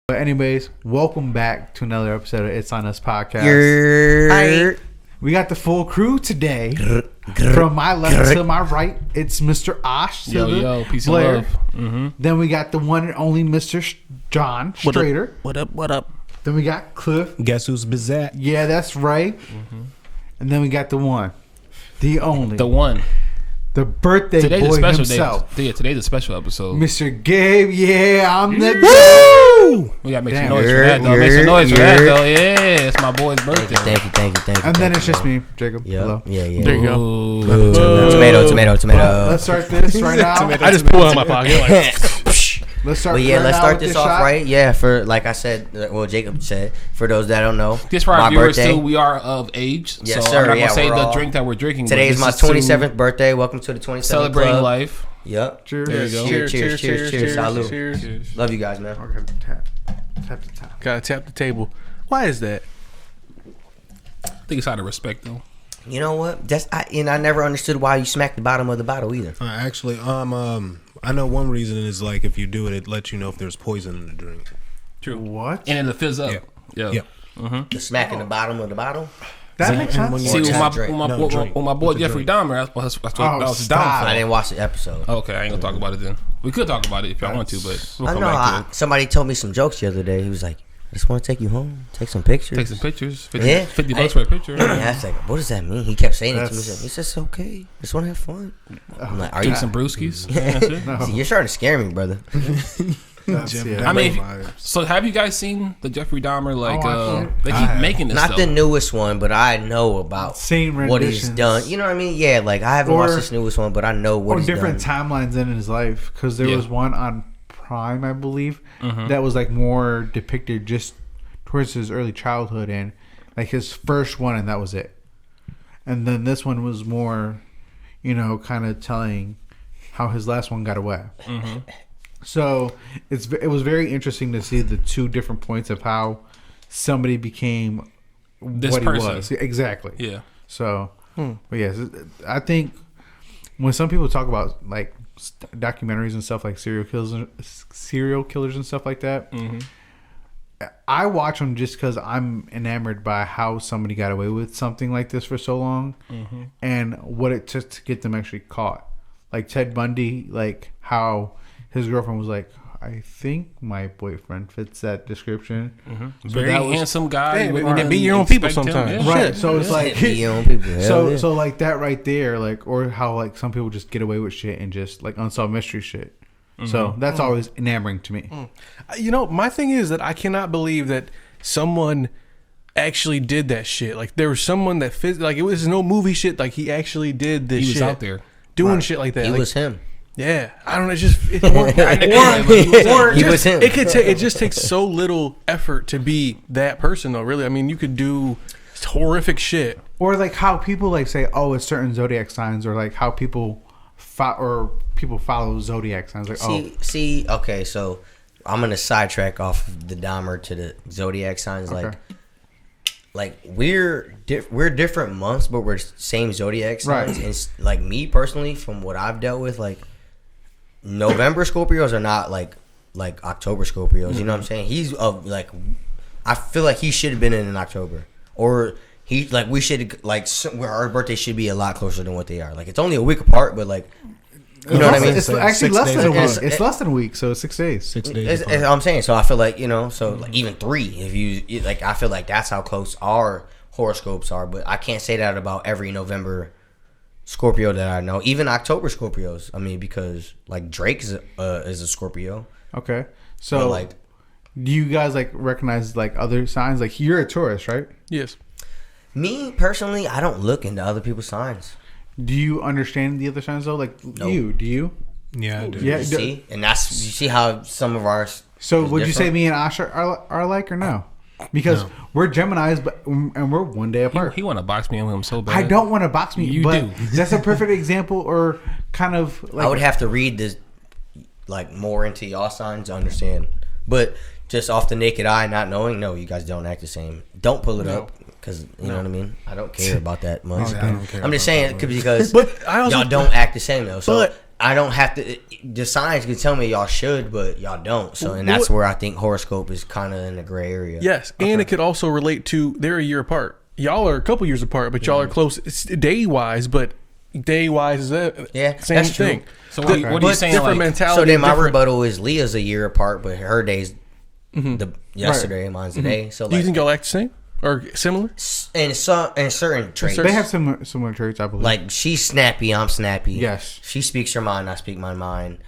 But anyways, welcome back to another episode of It's On Us podcast. We got the full crew today. From my left to my right, it's Mr. Osh. Yo, peace Blair. and love. Mm-hmm. Then we got the one and only Mr. John Strader. What up? Then we got Cliff. Guess who's Bizat? Yeah, that's right. Mm-hmm. And then we got the one, the only, the birthday today's boy a special himself. Day. Yeah, today's a special episode. Mr. Gabe. Yeah, I'm the Woo! We gotta make some noise for that, though. Make some noise for that, though. Yeah, it's my boy's birthday. Thank you. And then it's just me, Jacob. Yep. Hello. Yeah. There you go. Tomato. Let's start this right now. I just pulled out my pocket. Like, Let's start. But yeah, let's start this off shot. right. Yeah, for like I said, well, Jacob said, for those that don't know, just for our viewers birthday, too, we are of age. Yes, so sir. I'm not gonna say the all, drink that we're drinking. Today is my 27th birthday. Welcome to the 27th celebrating club. life. Yep. Cheers. There you go. Cheers. Salute. Cheers. Love you guys, man. Okay, tap the top. Gotta tap the table. Why is that? I think it's out of respect, though. You know what? I never understood why you smacked the bottom of the bottle either. Actually, I know one reason is like if you do it, it lets you know if there's poison in the drink. True. What? And it'll fizz up. Yeah. The smacking the bottom of the bottle. That makes sense. See, with drink. my boy Jeffrey Dahmer, that's what that was his downfall. I didn't watch the episode. Okay, I ain't gonna talk about it then. We could talk about it if y'all want to, but we'll come back to it. Somebody told me some jokes the other day. He was like, I just want to take you home, take some pictures. Take some pictures. Yeah. 50 bucks for a picture. I was like, what does that mean? He kept saying it to me. He said, it's okay. Just want to have fun. I'm like, are you? Drink some brewskis. That's it. No. See, you're starting to scare me, brother. I mean, so have you guys seen the Jeffrey Dahmer? They keep making this. Not the newest one, but I know about what he's done. You know what I mean? Yeah, like I haven't watched this newest one, but I know what he's done. Or different timelines in his life, because there was one on Prime, I believe, that was like more depicted just towards his early childhood and like his first one, and that was it. And then this one was more, kind of telling how his last one got away. So it was very interesting to see the two different points of how somebody became this what person. he was. Exactly. Yeah. So, but yes, I think when some people talk about like documentaries and stuff like serial killers and stuff like that, I watch them just because I'm enamored by how somebody got away with something like this for so long, and what it took to get them actually caught. Like Ted Bundy, like how his girlfriend was like, I think my boyfriend fits that description. So Very handsome guy. Hey, we can be your own people sometimes. Yeah. Right. So it's like Be your own people. so like that right there, like, or how like some people just get away with shit and just like unsolved mystery shit. So that's always enamoring to me. My thing is that I cannot believe that someone actually did that shit. Like there was someone that like it was no movie shit. Like he actually did this shit. He was out there doing shit like that. He like, was him. Yeah, I don't know. It's just He was him. It just takes so little effort to be that person, though. Really, I mean, you could do horrific shit, Or like how people like say, oh, it's certain zodiac signs, or like how people follow zodiac signs. Like, See, okay, so I'm gonna sidetrack off of the Dahmer to the zodiac signs. Okay. Like we're different months, but we're same zodiac signs. Right. And like me personally, from what I've dealt with, like November Scorpios are not like October Scorpios. You know what I'm saying? He's like, I feel like he should have been in October, or we should where our birthday should be a lot closer than what they are. Like it's only a week apart, but like. You know what I mean? It's actually less than a week. It's less than a week, so 6 days. 6 days. I'm saying, so I feel like like even 3. If you like, I feel like that's how close our horoscopes are. But I can't say that about every November Scorpio that I know. Even October Scorpios. I mean, because like Drake is a Scorpio. Okay, so like, do you guys like recognize like other signs? Like you're a Taurus, right? Yes. Me personally, I don't look into other people's signs. Do you understand the other signs though? Like do you? Yeah, I do. Yeah. You see, and you see how some of ours. So would you say me and Ash are alike or no? Because we're Geminis, and we're one day apart. He want to box me in with him so bad. I don't want to box me. You but do. That's a perfect example, or kind of like I would have to read this like more into y'all signs to understand, but just off the naked eye, not knowing, no, you guys don't act the same. Don't pull it up. Because, you know what I mean? I don't care about that much. I don't care I'm just saying because but I also, y'all don't act the same, though. So I don't have to. The signs can tell me y'all should, but y'all don't. So, and that's where I think horoscope is kind of in the gray area. Yes, and it could also relate to they're a year apart. Y'all are a couple years apart, but y'all are close day wise. But day wise is that same that's thing. True. So what are you saying? Different mentality. So then my rebuttal is Leah's a year apart, but her day's yesterday, mine's today. So do you think y'all act the same or similar? In certain traits, They have similar traits, I believe. like she's snappy, I'm snappy. Yes. She speaks her mind, I speak my mind.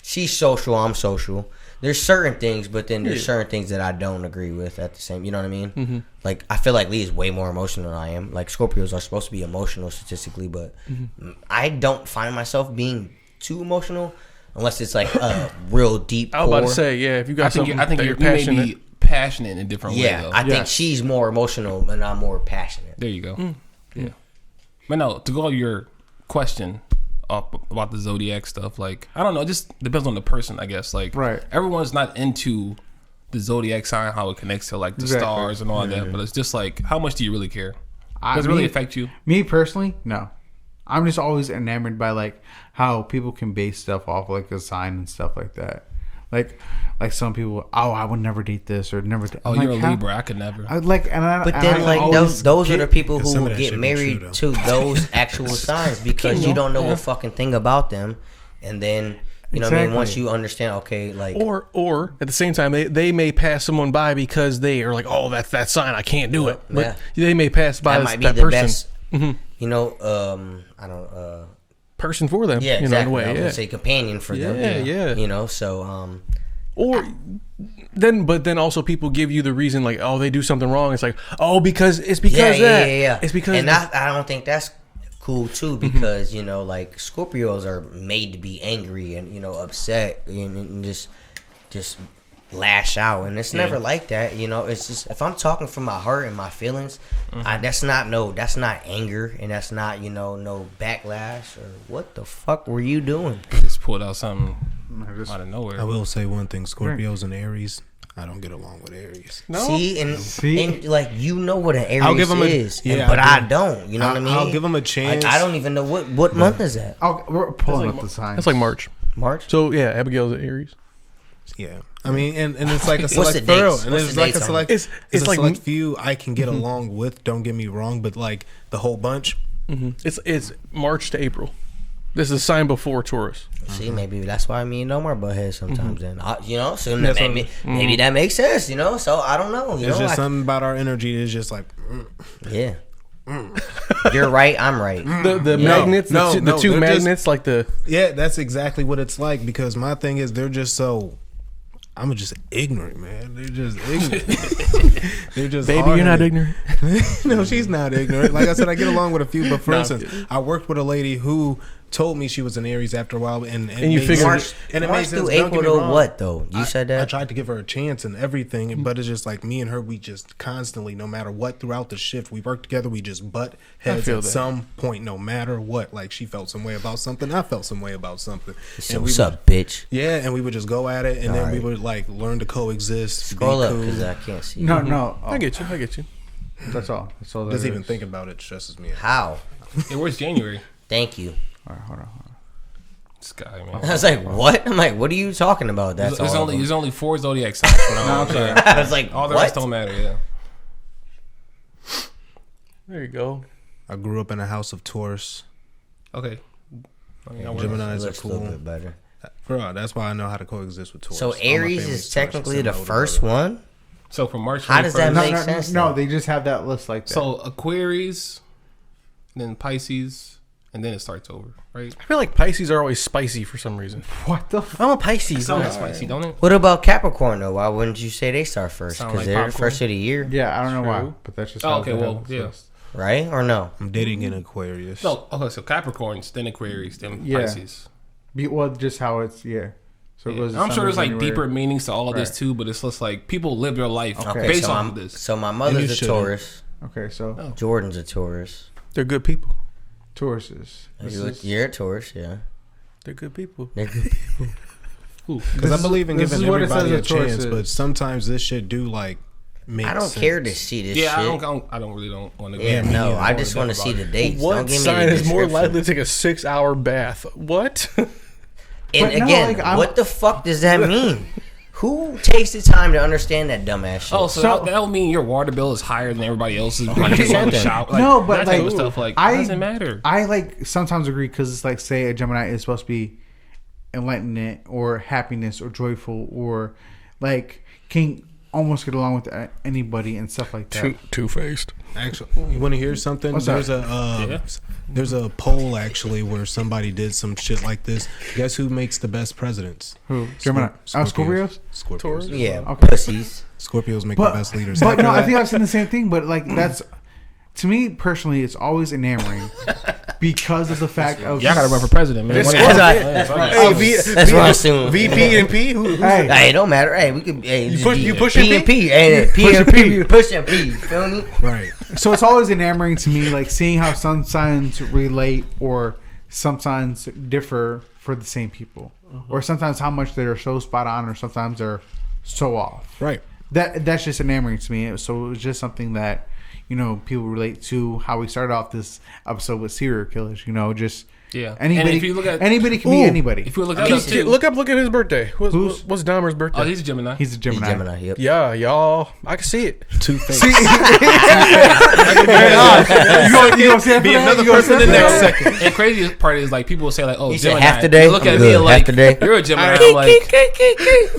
She's social, I'm social. There's certain things, but then there's certain things that I don't agree with at the same. You know what I mean? Mm-hmm. Like I feel like Lee is way more emotional than I am. Like Scorpios are supposed to be emotional statistically, but I don't find myself being too emotional unless it's like a real deep. I was about to say, if you got something, I think you're passionate. passionate. May be passionate in a different way. Though. I think she's more emotional and I'm more passionate. There you go. Yeah, but no. To go to your question about the Zodiac stuff, like I don't know, it just depends on the person, I guess. Like everyone's not into the Zodiac sign, how it connects to like the stars and all that, but it's just like, how much do you really care? Does it really affect you? Me personally, no. I'm just always enamored by like how people can base stuff off like a sign and stuff like that. Like some people, I would never date this or never. You're a Libra. I could never. But then those are the people who will get married to those actual signs because you don't know a fucking thing about them, and then you know what I mean. Once you understand, okay, like or at the same time they may pass someone by because they are like, oh, that's that sign, I can't do it. But they may pass by that might be that the person. Best, you know, I don't. Person for them, yeah, exactly. You know, in a way, I would say companion for them, you know. So, or then also people give you the reason like, oh, they do something wrong. It's like, oh, because it's because that. It's because, and I don't think that's cool too because you know, like Scorpios are made to be angry and you know upset and just lash out, and it's never like that. You know, it's just if I'm talking from my heart and my feelings, that's not anger, and that's not no backlash or what the fuck were you doing? Just pulled out something out of nowhere. I will say one thing: Scorpios and Aries. I don't get along with Aries. No, and like you know what an Aries I'll give them is, but I don't. You know what I mean? I'll give them a chance. I don't even know what month is that. We're pulling up the signs. That's like March. So yeah, Abigail's at Aries. Yeah, I mean, and it's like a select few, and it's like a select. It's like select few I can get along with. Don't get me wrong, but like the whole bunch, it's March to April. This is a sign before Taurus. See, maybe that's why me and Omar butt heads sometimes. Then so maybe that makes sense. You know, so I don't know. It's just something about our energy is just like, you're right, I'm right. The magnets, the two magnets, just, like the that's exactly what it's like. Because my thing is, they're just so. I'm just ignorant, man. They're just ignorant. They're just baby, you're not ignorant. No, she's not ignorant. Like I said, I get along with a few, but for instance, I worked with a lady who told me she was an Aries after a while, and you figured March through April though. What though? You said that I tried to give her a chance and everything, but it's just like me and her. We just constantly, no matter what, throughout the shift, we work together. We just butt heads at some point, no matter what. Like she felt some way about something, I felt some way about something. So what's up, bitch? Yeah, and we would just go at it, and then we would like learn to coexist. Scroll up because I can't see. No. I get you. That's all. Just even think about it stresses me out. How? Where's January? Thank you. All right, hold on. This guy, man. I was like, what? I'm like, what are you talking about? There's only 4 zodiac signs. I was like, all the rest don't matter. Yeah. There you go. I grew up in a house of Taurus. Okay. Geminis are cool. A little bit better. Bro, that's why I know how to coexist with Taurus. So Aries is technically the first one? So from March 21st. How does that make sense? No, they just have that list like that. So Aquarius, then Pisces, and then it starts over, right? I feel like Pisces are always spicy for some reason. What the I'm a Pisces. It sounds spicy, don't it? What about Capricorn though? Why wouldn't you say they start first? Because like they're the first of the year. Yeah, I don't know why, but that's just how list. Right or no? I'm dating an Aquarius. No, okay, so Capricorns, then Aquarius, then Pisces. Well, just how it's So it goes. I'm sure there's like deeper meanings to all of this too, but it's just like people live their life based off of this. So my mother's a Taurus. Okay, so Jordan's a Taurus. They're good people. Tauruses. You're a Taurus, yeah. They're good people. Because I believe in giving everybody a chance, but sometimes this shit do like makes I don't sense. care to see this shit. I don't really want to. Yeah, no, I just want to see the dates. What don't give me sign the is more description. likely to take a 6-hour bath? What? And But no, again, like, what the fuck does that mean? Who takes the time to understand that dumbass shit? Oh, so that would mean your water bill is higher than everybody else's. Like, No, but that type like of stuff, like, I doesn't matter. I like sometimes agree because it's like, say a Gemini is supposed to be enlightenment or happiness or joyful or like can almost get along with anybody and stuff like that. Two-faced. Actually, you want to hear something? What's There's that? there's a poll actually where somebody did some shit like this. Guess who makes the best presidents? Who? Gemini? Scorpios? Scorpios. yeah, Okay. pussies. Scorpios make But, the best leaders. but no, After I think that- I've seen the same thing. But like that's to me personally, it's always enamoring because of the fact of Y'all gotta run for president, man. It's What- That's Hey, what I assume. VP and P? Who? Hey, Hey, it don't matter. Hey, we could. Hey, You pushing P and P? P. Hey, P and P. Push and P. Feel me? right. so it's always enamoring to me, like seeing how some signs relate or some signs differ for the same people, or sometimes how much they're so spot on, or sometimes they're so off. Right. That's just enamoring to me. So it was just something that people relate to. How we started off this episode with serial killers. Just Yeah. anybody. And if you look at anybody can be anybody. if you look at us too, Look at his birthday. Who's- What's Dahmer's birthday? oh, he's a Gemini. He's a Gemini. Gemini. Yep. Yeah, y'all. I can see it. Two faced. You gonna say Be that? another You gonna person say the that? next second. And crazy part is like people will say like, oh, He said Gemini. half the day. They look I'm at good. me Half like the day. you're a Gemini. I'm like,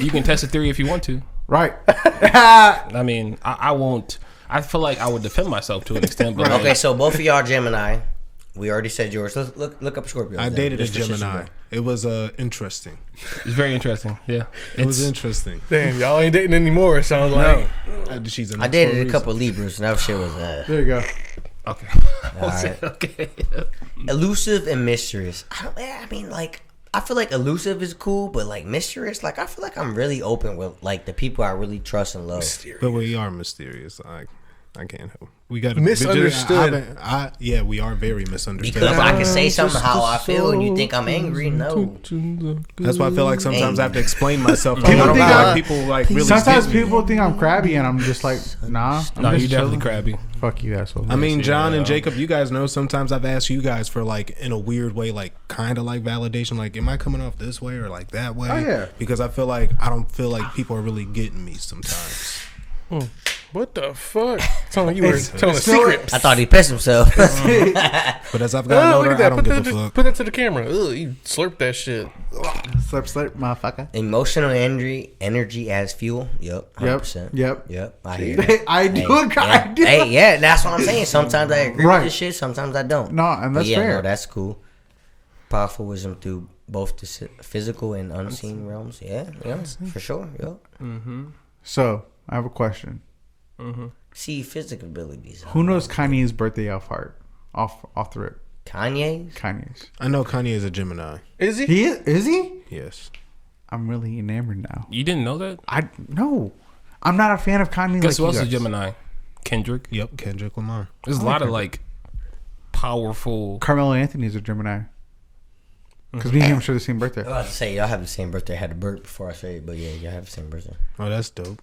you can test a theory if you want to. Right. I mean, I won't. I feel like I would defend myself to an extent. But Okay, so both of y'all Gemini. We already said yours. Let's look up Scorpio. I dated a Gemini. It was interesting. it's very interesting. Yeah, It was interesting. Damn, y'all ain't dating anymore. It sounds like. She's a I dated a couple Libras, and that shit was There you go. okay. all right. Okay. Elusive and mysterious. I mean, like, I feel like elusive is cool, but like mysterious, like I feel like I'm really open with like the people I really trust and love. But we are mysterious. I can't help. We got Misunderstood. Yeah, we are very misunderstood. Because I can say something how I feel, and you think I'm angry. No, That's why I feel like sometimes I have to explain myself. People I don't think know how I- people like really. Sometimes get me. people think I'm crabby, and I'm just like, nah. I'm No, just you're definitely chilling. crabby. Fuck you, asshole. I mean, John and Jacob, you guys know sometimes I've asked you guys for like in a weird way, like kind of like validation, like am I coming off this way or like that way? Oh, yeah. Because I feel like I don't feel like people are really getting me sometimes. What the fuck? Sound like you were telling a still- secret. I thought he pissed himself. But as I've gotten Oh, older, look at I that. don't Put give that, a fuck. put that to the camera. Ugh, you slurp that shit. Slurp, slurp, motherfucker. Emotional energy as fuel. Yep, 100%. Yep. I hear that. I do. Yeah. I do. Hey, yeah, that's what I'm saying. Sometimes I agree Right. with this shit. Sometimes I don't. No, and But that's yeah, fair. no, that's cool. Powerful wisdom through both the physical and unseen realms. Yeah, for sure. Yep. So I have a question. See, physical abilities. Who knows Kanye's birthday off heart? Off the rip. Kanye's? Kanye's. I know Kanye is a Gemini. Is he? He is? Is he? Yes. I'm really enamored now. You didn't know that? I no. I'm not a fan of Kanye. Guess like who else you is guys. Gemini? Kendrick. Yep. Kendrick Lamar. There's a lot of like powerful. Carmelo Anthony's a Gemini. Because me and him share the same birthday. I was about to say, y'all have the same birthday. I had to burp before I say it, but yeah, y'all have the same birthday. Oh, that's dope.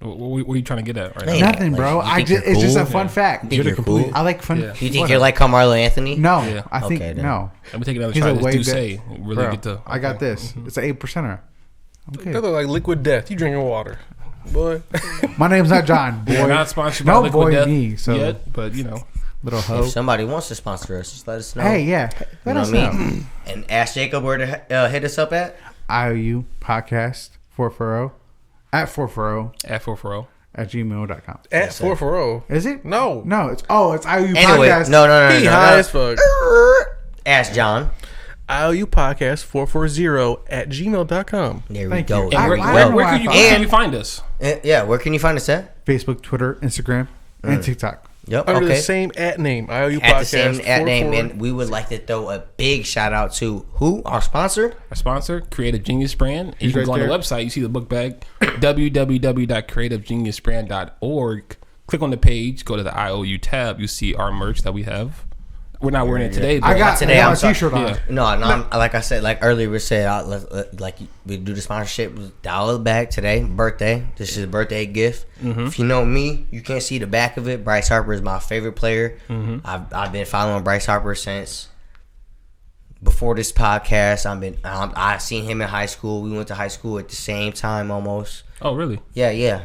What are you trying to get at right now? Hey, Nothing, like, bro. you I think just you're it's just a cool? fun fact. You think you're cool? I like fun. Yeah. You think whatever. you're like Carmelo Anthony? No, Yeah. I think Okay, then. no. Let me take another He's try. a This way do bit- say really Bro, get to. I got okay. this. It's an 8%er. I'm That good. look like liquid death. You drinking water, boy. My name's not John. Boy, We're not sponsored by no Liquid boy Death me. So yet, but you know, little hoe. If somebody wants to sponsor us, just let us know. Hey, yeah. You Let know us what I know. mean? And ask Jacob where to hit us up at. IOU podcast 440 at 440 at 440. at gmail.com. At 440. Is it? No. No, it's IOU Anyway, podcast. no. He high as fuck. Ask John. IOU podcast 440 at gmail.com. There we Thank go. you. And where, I where, know where why can you I where thought- can you find us? Yeah, where can you find us at? Facebook, Twitter, Instagram, and TikTok. Yep. Under the Okay. same name. IOU At the podcast same at name, 440. and we would like to throw a big shout out to who? Our sponsor. Our sponsor, Creative Genius Brand. And you He's can right go on the there. website. You see the book bag, www.creativegeniusbrand.org. Click on the page. Go to the IOU tab. You see our merch that we have. we're not wearing it today. But I got today. I'm a t-shirt on. Yeah. No, like I said, like earlier we said, like we do the sponsorship. Dial it back today. Birthday. This is a birthday gift. If you know me, you can't see the back of it. Bryce Harper is my favorite player. I've been following Bryce Harper since before this podcast. I seen him in high school. We went to high school at the same time almost. Oh, really? Yeah.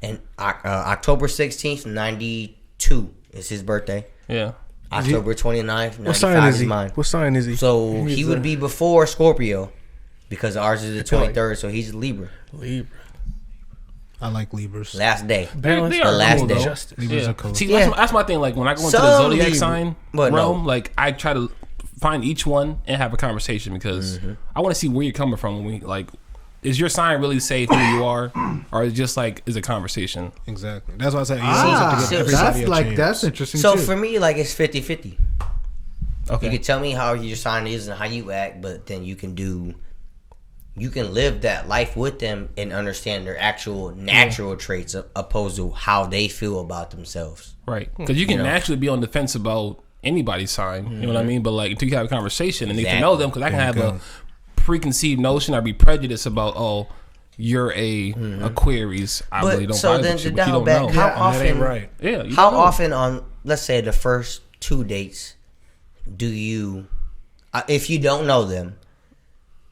And October 16th, 92 is his birthday. Yeah. October 29th, 95 What sign is he? mine. What sign is he? So he would be before Scorpio because ours is the feel like- 23rd, so he's a Libra. Libra. I like Libras. Last day. They are The last cool, day. though. Justice. Libras Yeah. are cool. See, Yeah. that's my thing. Like when I go into the Some zodiac Libra- sign but no. realm, like I try to find each one and have a conversation because I want to see where you're coming from. When we like, is your sign really say who you are, or is it just like is a conversation? Exactly. That's why I said you always have to give everybody a chance. That's interesting. So too. for me, like it's 50-50. Okay. You can tell me how your sign is and how you act, but then you can live that life with them and understand their actual natural traits opposed to how they feel about themselves. Right. Because you can naturally be on the fence about anybody's sign. You know what I mean? But like until you have a conversation and get to know them, because I can have a preconceived notion or be prejudiced about, oh, you're a Aquarius. I But really don't so vibe then with you, to but you dial don't back, know. how That ain't often? right. Yeah. You How don't know. often on, let's say, the first 2 dates, do you, if you don't know them,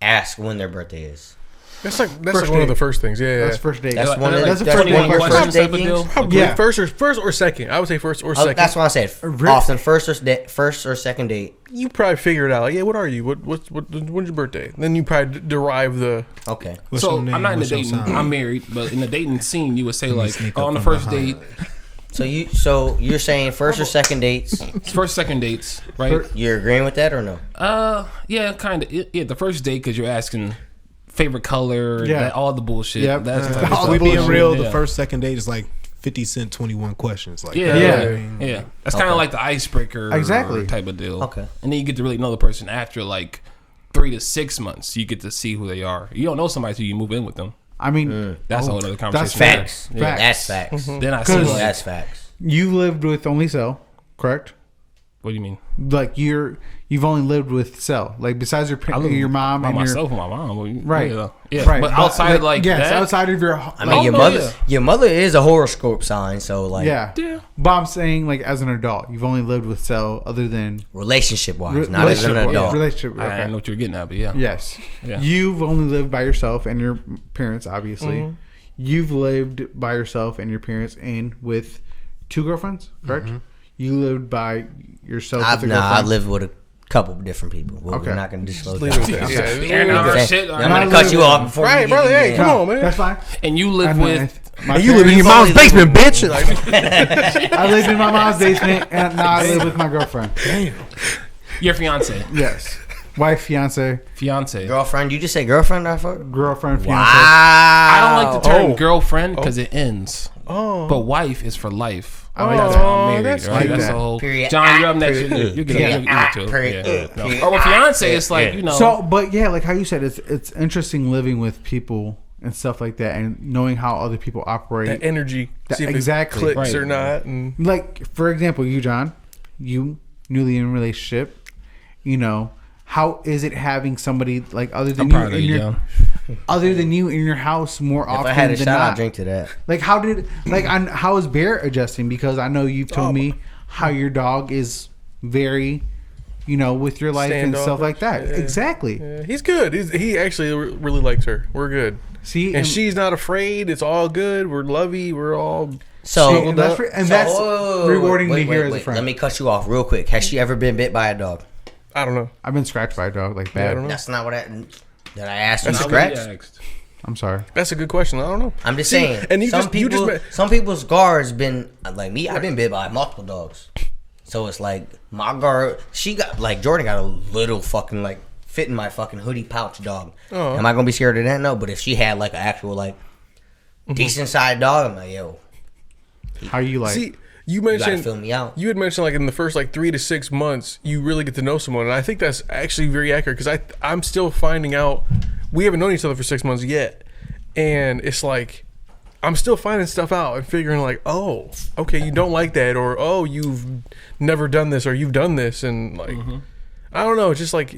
ask when their birthday is? That's like First one of date. the first things. Yeah, That's yeah. first date. That's one of that's the the first date 21 question. questions date type of deal. things? Probably Yeah. first or second. I would say first or second. That's what I said. Often first or second date. You probably figure it out. Like, yeah, what are you? When's your birthday? Then you probably derive the. Okay. What's So your name? I'm not in the What's your dating. sign? I'm married, but in the dating scene, you would say like sneak on up the from first behind. date, So you're saying first or second dates? first second dates, right? You're agreeing with that or no? Yeah, kind of. Yeah, the first date because you're asking favorite color, Yeah. all the bullshit. Yep. That's the type of If stuff. we being real, Yeah. the first second date is like 50 Cent 21 questions. Like Yeah, Yeah. yeah. That's kind of like the icebreaker, Exactly. type of deal. Okay. And then you get to really know the person after like 3 to 6 months. You get to see who they are. You don't know somebody till you move in with them. I mean, That's a whole other conversation. Facts. Facts. That's facts. Then I see. Because- Like, That's facts. you lived with only Cell, correct? what do you mean? Like you've only lived with Cell. Like besides your I live your mom by and myself and my mom. Well, Right. Yeah. right. But outside like yes, that, outside of your I mean, Oh, your mother is a horoscope sign, so like, yeah. Yeah. But I'm saying like as an adult, you've only lived with Cell other than relationship wise, not as an relationship- adult. Relationship. I Okay. know what you're getting at, but yeah. Yes. Yeah. You've only lived by yourself and your parents, obviously. You've lived by yourself and your parents and with 2 girlfriends, correct? You lived by yourself with a girlfriend. I lived with a couple of different people. We're Okay. not going to disclose Leave that. it there. Yeah, Yeah, leave it no, there. shit. I'm going to cut you off before Right, you brother. get Hey, in. come on, man. That's fine. And you live with my And you live in parents- your mom's only live basement, bitch. Like, I lived in my mom's basement, and now I live with my girlfriend. your fiance. Yes, wife, fiance, Fiance. Girlfriend, you just say girlfriend, I thought? girlfriend, fiance. Wow. I don't like the term Oh. girlfriend because it ends. oh, But wife is for life. I like That's that. how I'm married, that's right? like That's that. the whole. Period. John, you're up next. Period. You get Period. it too. Period. Yeah. Period. Or with fiance, it's like you know. So, but yeah, like how you said, it's interesting living with people and stuff like that, and knowing how other people operate. that energy. See if exactly. it clicks Right. or not. And Like for example, you, John, you newly in a relationship. You know, how is it having somebody like other than I'm you proud of in you, your John. other than you in your house more If often I had a than shot, not? I'd drink to that. Like how is Bear adjusting? Because I know you've told me how your dog is very, with your life and stuff like that. Yeah. Exactly. yeah, he's good. He actually really likes her. We're good. See, And she's not afraid. It's all good. We're lovey. We're all. So, and that's, rewarding to hear as a friend. Let me cut you off real quick. Has she ever been bit by a dog? I don't know. I've been scratched by a dog like Yeah, I bad. don't know. That's not what I asked you. That's Not Scratch? what you asked. I'm sorry. That's a good question. I don't know. I'm just See, saying. and you some just- people, you just some people's guards been like me. I've been bit by multiple dogs, so it's like my guard. She got like Jordan got a little fucking like fit in my fucking hoodie pouch dog. Oh. Am I gonna be scared of that? No. But if she had like an actual like decent sized dog, I'm like, yo, How you like? See, you you gotta mentioned fill me out. you had mentioned like in the first like 3 to 6 months you really get to know someone, and I think that's actually very accurate because I'm still finding out. We haven't known each other for 6 months yet, and it's like I'm still finding stuff out and figuring like, oh, okay, you don't like that, or oh, you've never done this, or you've done this, and like, I don't know, just like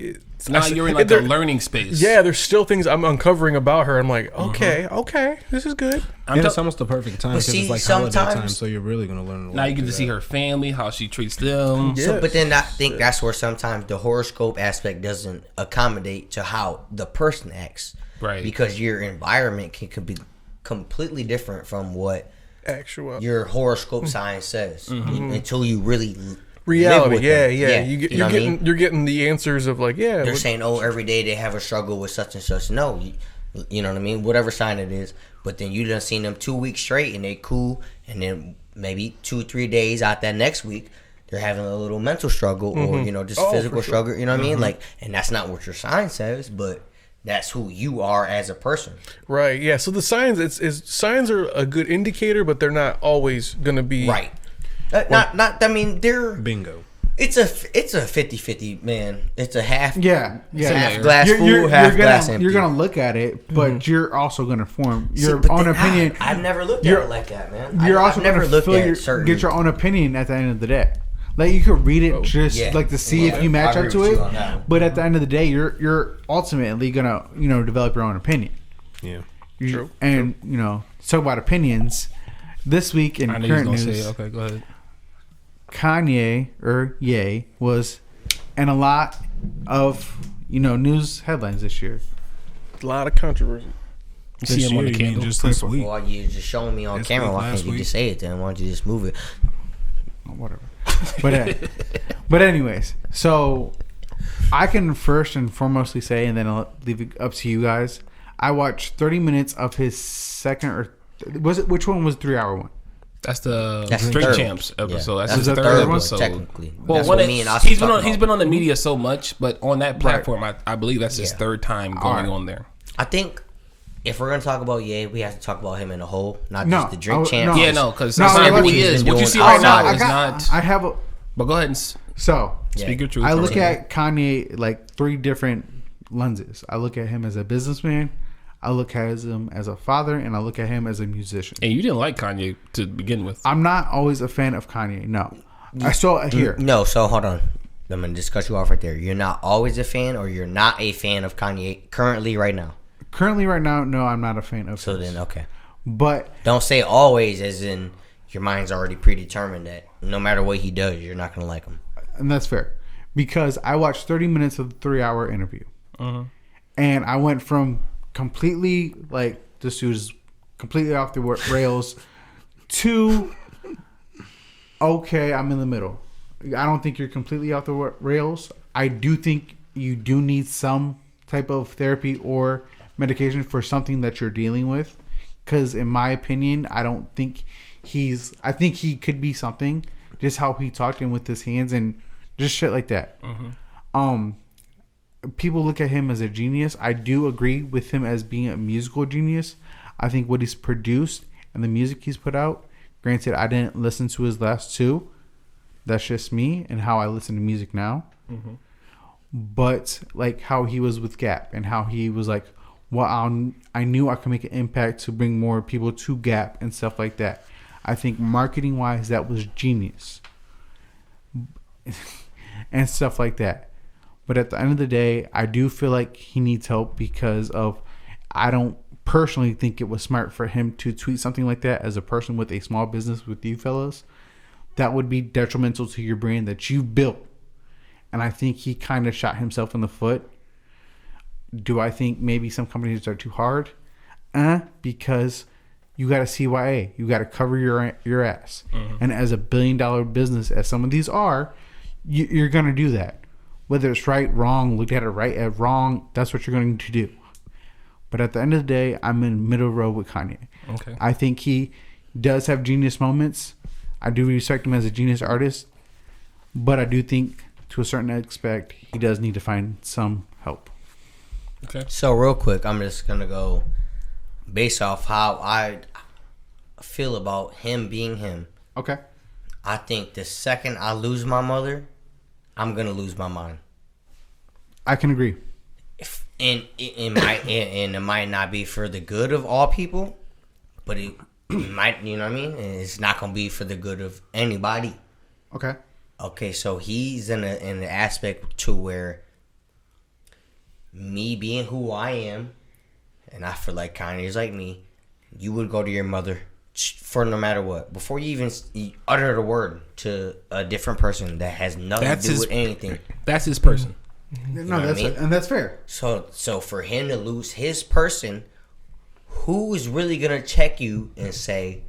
now you're in like a learning space. Yeah, there's still things I'm uncovering about her. I'm like, okay, this is good. And it's almost the perfect time because it's like holiday time, so you're really gonna learn a lot. Now you get to see her family, how she treats them. Yes. So, but then I think that's where sometimes the horoscope aspect doesn't accommodate to how the person acts, right? Because your environment could be completely different from what your horoscope sign says until you really reality. Yeah. You're getting the answers of like, they're saying, oh, every day they have a struggle with such and such. No, you know what I mean? Whatever sign it is. But then you done seen them 2 weeks straight and they cool, and then maybe 2-3 days out that next week they're having a little mental struggle or just physical struggle. You know what I mean? Like, and that's not what your sign says, but that's who you are as a person. Right. Yeah. So the signs, signs are a good indicator, but they're not always going to be right. I mean, they're bingo. It's a 50-50, man. It's a half. Yeah. Half glass full, half glass empty. You're gonna look at it, but you're also gonna form your own opinion. I've never looked at it like that, man. You're also never get your own opinion at the end of the day. Like, you could read it like to see if you match up to it, but at the end of the day, you're ultimately gonna develop your own opinion. Yeah, true. And talk about opinions. This week in current news, okay, go ahead. Kanye or Ye was in a lot of news headlines this year. A lot of controversy. You see him on the candle just this week. Well, you're just showing me on camera. Why can't you just say it then? Why don't you just move it? Whatever. But anyways, so I can first and foremostly say, and then I'll leave it up to you guys. I watched 30 minutes of his second, or was it, which one was the 3-hour one? That's the Drink Champs episode. Yeah. That's the third one, technically. Well, he's been on the media so much, but on that platform, I believe that's his third time going on there. I think if we're gonna talk about Ye, we have to talk about him in a whole, not just the Drink Champs. Because that's not who he is. What you see right now is not. I have a. But go ahead and speak your truth. I look at Kanye like 3 different lenses. I look at him as a businessman, I look at him as a father, and I look at him as a musician. And you didn't like Kanye to begin with. I'm not always a fan of Kanye. No, I saw it here. No, so hold on. I'm gonna just cut you off right there. You're not always a fan, or you're not a fan of Kanye currently right now. Currently right now, no, I'm not a fan of. So then, okay. But don't say always, as in your mind's already predetermined that no matter what he does, you're not gonna like him. And that's fair, because I watched 30 minutes of the 3-hour interview, and I went from completely like this dude's completely off the rails to okay, I'm in the middle. I don't think you're completely off the rails. I do think you do need some type of therapy or medication for something that you're dealing with, because in my opinion, I don't think I think he could be something, just how he talked and with his hands and just shit like that. People look at him as a genius. I do agree with him as being a musical genius. I think what he's produced and the music he's put out, granted, I didn't listen to his last 2. That's just me and how I listen to music now. But like how he was with Gap and how he was like, well, I knew I could make an impact to bring more people to Gap and stuff like that. I think marketing wise, that was genius and stuff like that. But at the end of the day, I do feel like he needs help because of, I don't personally think it was smart for him to tweet something like that as a person with a small business with you fellas. That would be detrimental to your brand that you built. And I think he kind of shot himself in the foot. Do I think maybe some companies are too hard? Because you got to CYA. You got to cover your ass. And as a $1 billion business, as some of these are, you're going to do that. Whether it's right, wrong, look at it right at wrong, that's what you're going to do. But at the end of the day, I'm in middle row with Kanye. Okay. I think he does have genius moments. I do respect him as a genius artist. But I do think, to a certain aspect, he does need to find some help. Okay. So real quick, I'm just going to go based off how I feel about him being him. Okay. I think the second I lose my mother, I'm gonna lose my mind. I can agree. And it might not be for the good of all people, but might, you know what I mean? And it's not gonna be for the good of anybody. Okay, so he's in an aspect to where me being who I am, and I feel like Kanye's like me, you would go to your mother for no matter what. Before you even utter the word to a different person that has nothing to do with anything. That's his person. No, and that's fair. So for him to lose his person, who is really going to check you and say,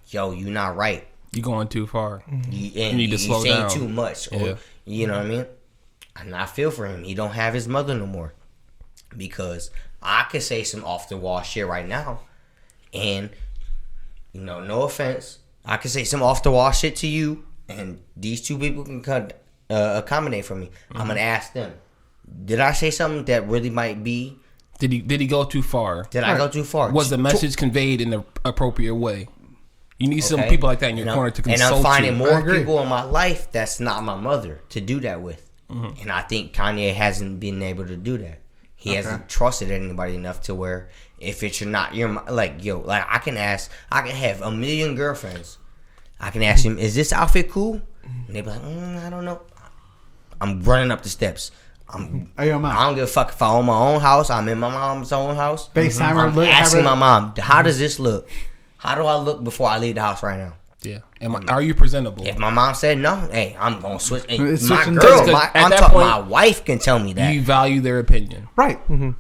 yo, you not right? You're going too far. You need to slow down. You're saying too much. Or, you know what I mean? And I feel for him. He don't have his mother no more. Because I could say some off the wall shit right now. And, no offense. I could say some off the wall shit to you. And these two people can accommodate for me. Mm-hmm. I'm going to ask them. Did I say something that really might be? Did he go too far? Did I go too far? Was the message conveyed in the appropriate way? You need some people like that in your corner to consult you. And I'm finding more people in my life that's not my mother to do that with. Mm-hmm. And I think Kanye hasn't been able to do that. He hasn't trusted anybody enough to where if it's not your, like I can have a million girlfriends. I can ask him, is this outfit cool? And they be like, I don't know. I'm running up the steps. I don't give a fuck if I own my own house. I'm in my mom's own house. FaceTime I'm asking my mom, how does this look? How do I look before I leave the house right now? Yeah. Are you presentable? If my mom said no, hey, I'm going to switch. Hey, my my wife can tell me that. You value their opinion. Right. Mm-hmm.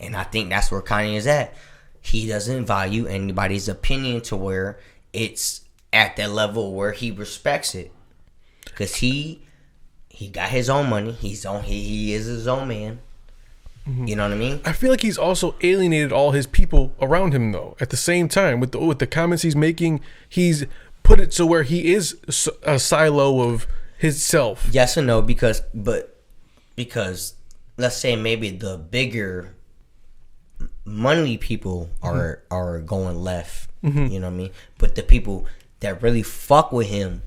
And I think that's where Kanye is at. He doesn't value anybody's opinion to where it's at that level where he respects it. Because he got his own money. He is his own man. Mm-hmm. You know what I mean? I feel like he's also alienated all his people around him, though. At the same time, with the comments he's making, he's put it to where he is a silo of his self. Yes and no, because let's say maybe the bigger money people are going left. Mm-hmm. You know what I mean? But the people that really fuck with him,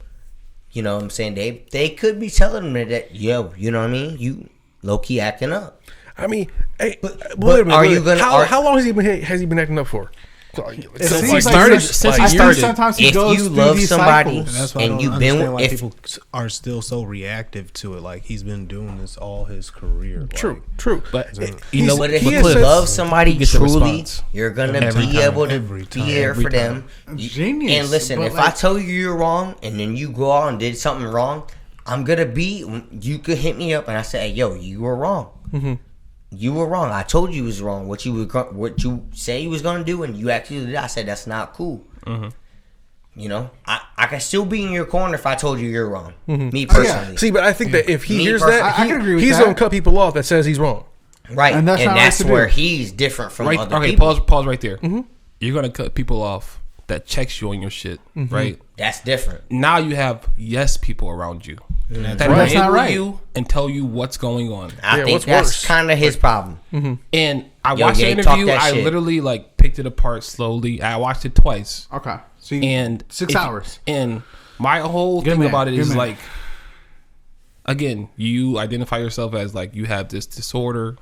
you know what I'm saying? They could be telling him that, yo, you know what I mean? You low key acting up. I mean, hey, but are you gonna? How long has he been acting up for? Since he started. Sometimes he if goes you through love these somebody cycles. and you've been, why people are still so reactive to it. Like he's been doing this all his career. True. But But if you love somebody truly, you're gonna be able to be there for them. Genius. And listen, if I tell you you're wrong, and then you go out and did something wrong, I'm gonna be. You could hit me up and I say, hey, yo, you were wrong. Mm-hmm. You were wrong. I told you it was wrong. What you say you was gonna do, and you actually did. I said that's not cool. Mm-hmm. You know, I can still be in your corner if I told you you're wrong. Mm-hmm. Me personally. See, but I think that if he hears that, I can agree with he's gonna cut people off that says he's wrong. Right, and that's where he's different from other people. Pause right there. Mm-hmm. You're gonna cut people off that checks you on your shit, mm-hmm. right? That's different. Now you have yes people around you. That that's not right. You and tell you what's going on. I think that's kind of his problem. Mm-hmm. And I watched the interview. I literally picked it apart slowly. I watched it twice. Okay. So and 6 hours. And my whole thing about it is again, you identify yourself as you have this disorder,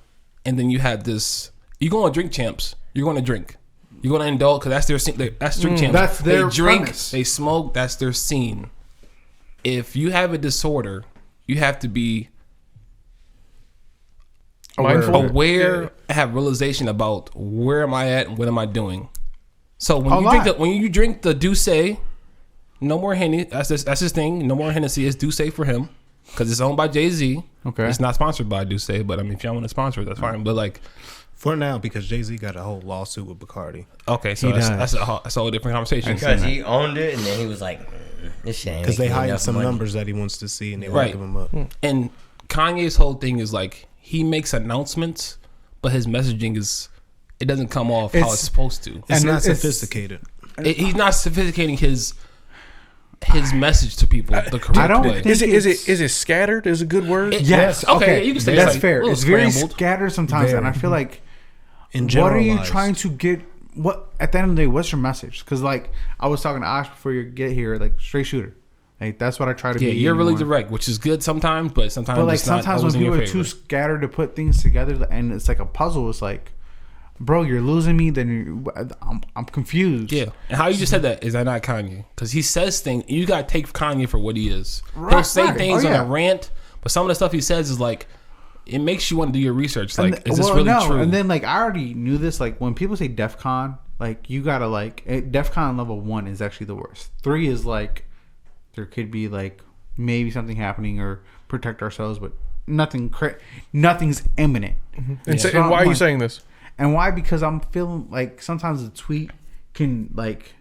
and then you have this. You go on Drink Champs. You're going to drink. You're going to indulge because that's their scene. That's Drink Champs. That's their They drink. Premise. They smoke. That's their scene. If you have a disorder, you have to be aware, have realization about where am I at and what am I doing. So when you drink the Douce, no more Henny. That's his thing. No more Hennessy. It's Douce for him because it's owned by Jay-Z. Okay, it's not sponsored by Douce, but I mean, if y'all want to sponsor it, that's fine. But for now, because Jay-Z got a whole lawsuit with Bacardi. Okay, so that's a whole different conversation. Because he owned it, and then he was like, this shit ain't because they hide some money. numbers that he wants to see, and they won't give him up. And Kanye's whole thing is he makes announcements, but his messaging it doesn't come off how it's supposed to. It's not sophisticated. He's not sophisticating his message to people the correct way. Is it scattered? Is a good word? Yes. Okay. You can say that's fair. It's very scrambled. scattered sometimes, and I feel like what are you trying to get? What at the end of the day, what's your message? Because I was talking to Ash before you get here, straight shooter. That's what I try to be. Yeah, you're really direct, which is good sometimes, but sometimes. But sometimes when people are too scattered to put things together, and it's like a puzzle, it's bro, you're losing me. Then I'm confused. Yeah, and how you just said that, is that not Kanye? Because he says things. You gotta take Kanye for what he is. Right, He'll say things on yeah. a rant, but some of the stuff he says is like, it makes you want to do your research. Like, is this really true? And then like I already knew this. Like when people say DEF CON, like you gotta like DEF CON level 1 is actually the worst. 3 is like there could be like maybe something happening or protect ourselves, but nothing's imminent. Mm-hmm. And why are you saying this? And why? Because I'm feeling like sometimes the tweet can like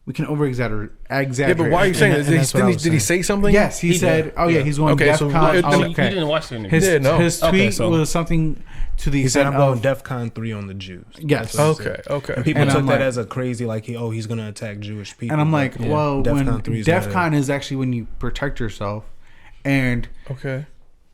we can over exaggerate. Yeah, but why are you saying this? Did he say something? Yes, he said. Oh yeah, he's going DEF CON. You didn't watch the interview. His tweet was something to the extent I'm going DEF CON 3 on the Jews. Yes. Okay. And people took that as a crazy he's going to attack Jewish people. And I'm like, well, when DEF CON is actually when you protect yourself, and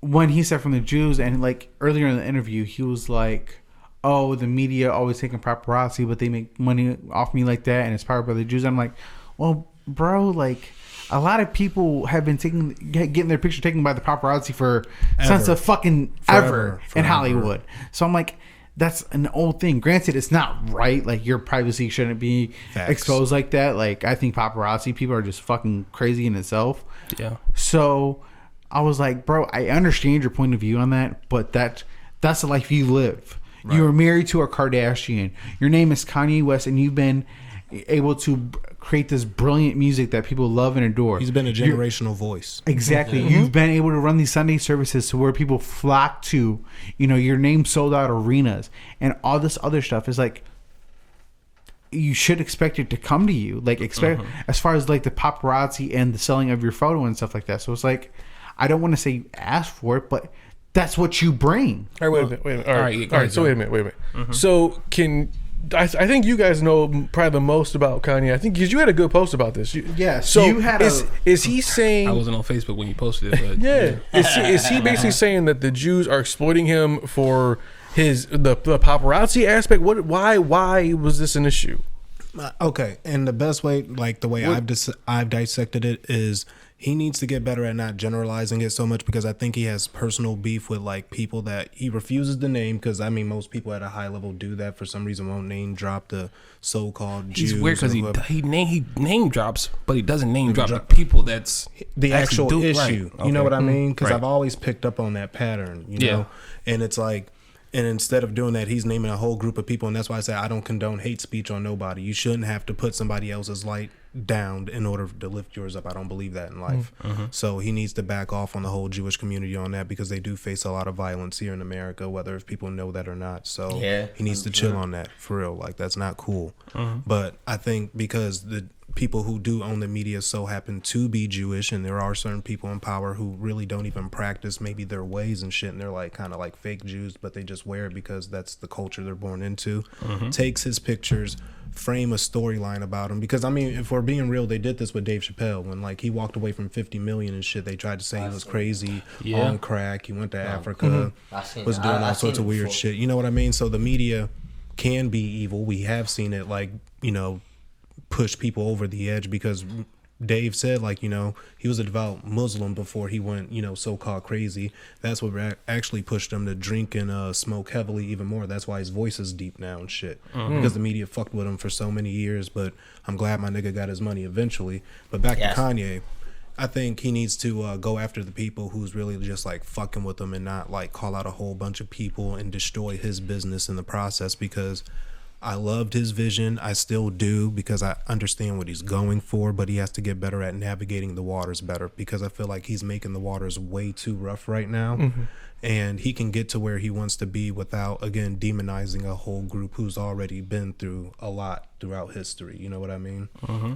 when he said from the Jews, and like earlier in the interview, he was like, oh, the media always taking paparazzi, but they make money off me like that, and it's powered by the Jews. I'm like, well, bro, like a lot of people have been getting their picture taken by the paparazzi since the fucking ever in Hollywood. So I'm like, that's an old thing. Granted, it's not right. Like your privacy shouldn't be exposed like that. Like I think paparazzi people are just fucking crazy in itself. Yeah. So I was like, bro, I understand your point of view on that, but that's the life you live. Right. You were married to a Kardashian. Your name is Kanye West, and you've been able to create this brilliant music that people love and adore. He's been a generational voice. Exactly. Mm-hmm. You've been able to run these Sunday services to where people flock to. You know, your name sold out arenas, and all this other stuff is like, you should expect it to come to you. Like as far as like the paparazzi and the selling of your photo and stuff like that. So it's like, I don't want to say you asked for it, but that's what you bring. All right, wait a minute. All right. So wait a minute. Mm-hmm. So I think you guys know probably the most about Kanye. I think because you had a good post about this. So you had is he saying? I wasn't on Facebook when you posted it. But yeah. Is he basically saying that the Jews are exploiting him for the paparazzi aspect? Why was this an issue? Okay, and the best way, like the way I've dissected it, is he needs to get better at not generalizing it so much, because I think he has personal beef with like people that he refuses to name, because I mean most people at a high level do that for some reason, won't name drop the so-called Jews. He's weird because he name drops, but he doesn't name drop the people that's the actual issue. Right. You know what I mean? Because I've always picked up on that pattern. You know, and it's like. And instead of doing that, he's naming a whole group of people. And that's why I say I don't condone hate speech on nobody. You shouldn't have to put somebody else's light down in order to lift yours up. I don't believe that in life. Mm-hmm. So he needs to back off on the whole Jewish community on that, because they do face a lot of violence here in America, whether if people know that or not. So he needs to chill on that for real. Like, that's not cool. Mm-hmm. But I think because the people who do own the media so happen to be Jewish, and there are certain people in power who really don't even practice maybe their ways and shit, and they're like kind of like fake Jews, but they just wear it because that's the culture they're born into. Mm-hmm. Takes his pictures, frame a storyline about him, because I mean, if we're being real, they did this with Dave Chappelle when like he walked away from 50 million and shit. They tried to say he was crazy, on crack, he went to Africa, was doing all sorts of weird shit. You know what I mean? So the media can be evil. We have seen it, like, you know, push people over the edge, because Dave said, like, you know, he was a devout Muslim before he went, you know, so-called crazy. That's what actually pushed him to drink and smoke heavily even more. That's why his voice is deep now and shit, because the media fucked with him for so many years. But I'm glad my nigga got his money eventually. But back to Kanye, I think he needs to go after the people who's really just like fucking with him, and not like call out a whole bunch of people and destroy his business in the process, because I loved his vision. I still do, because I understand what he's going for, but he has to get better at navigating the waters better, because I feel like he's making the waters way too rough right now. Mm-hmm. And he can get to where he wants to be without, again, demonizing a whole group who's already been through a lot throughout history. You know what I mean? Mm-hmm.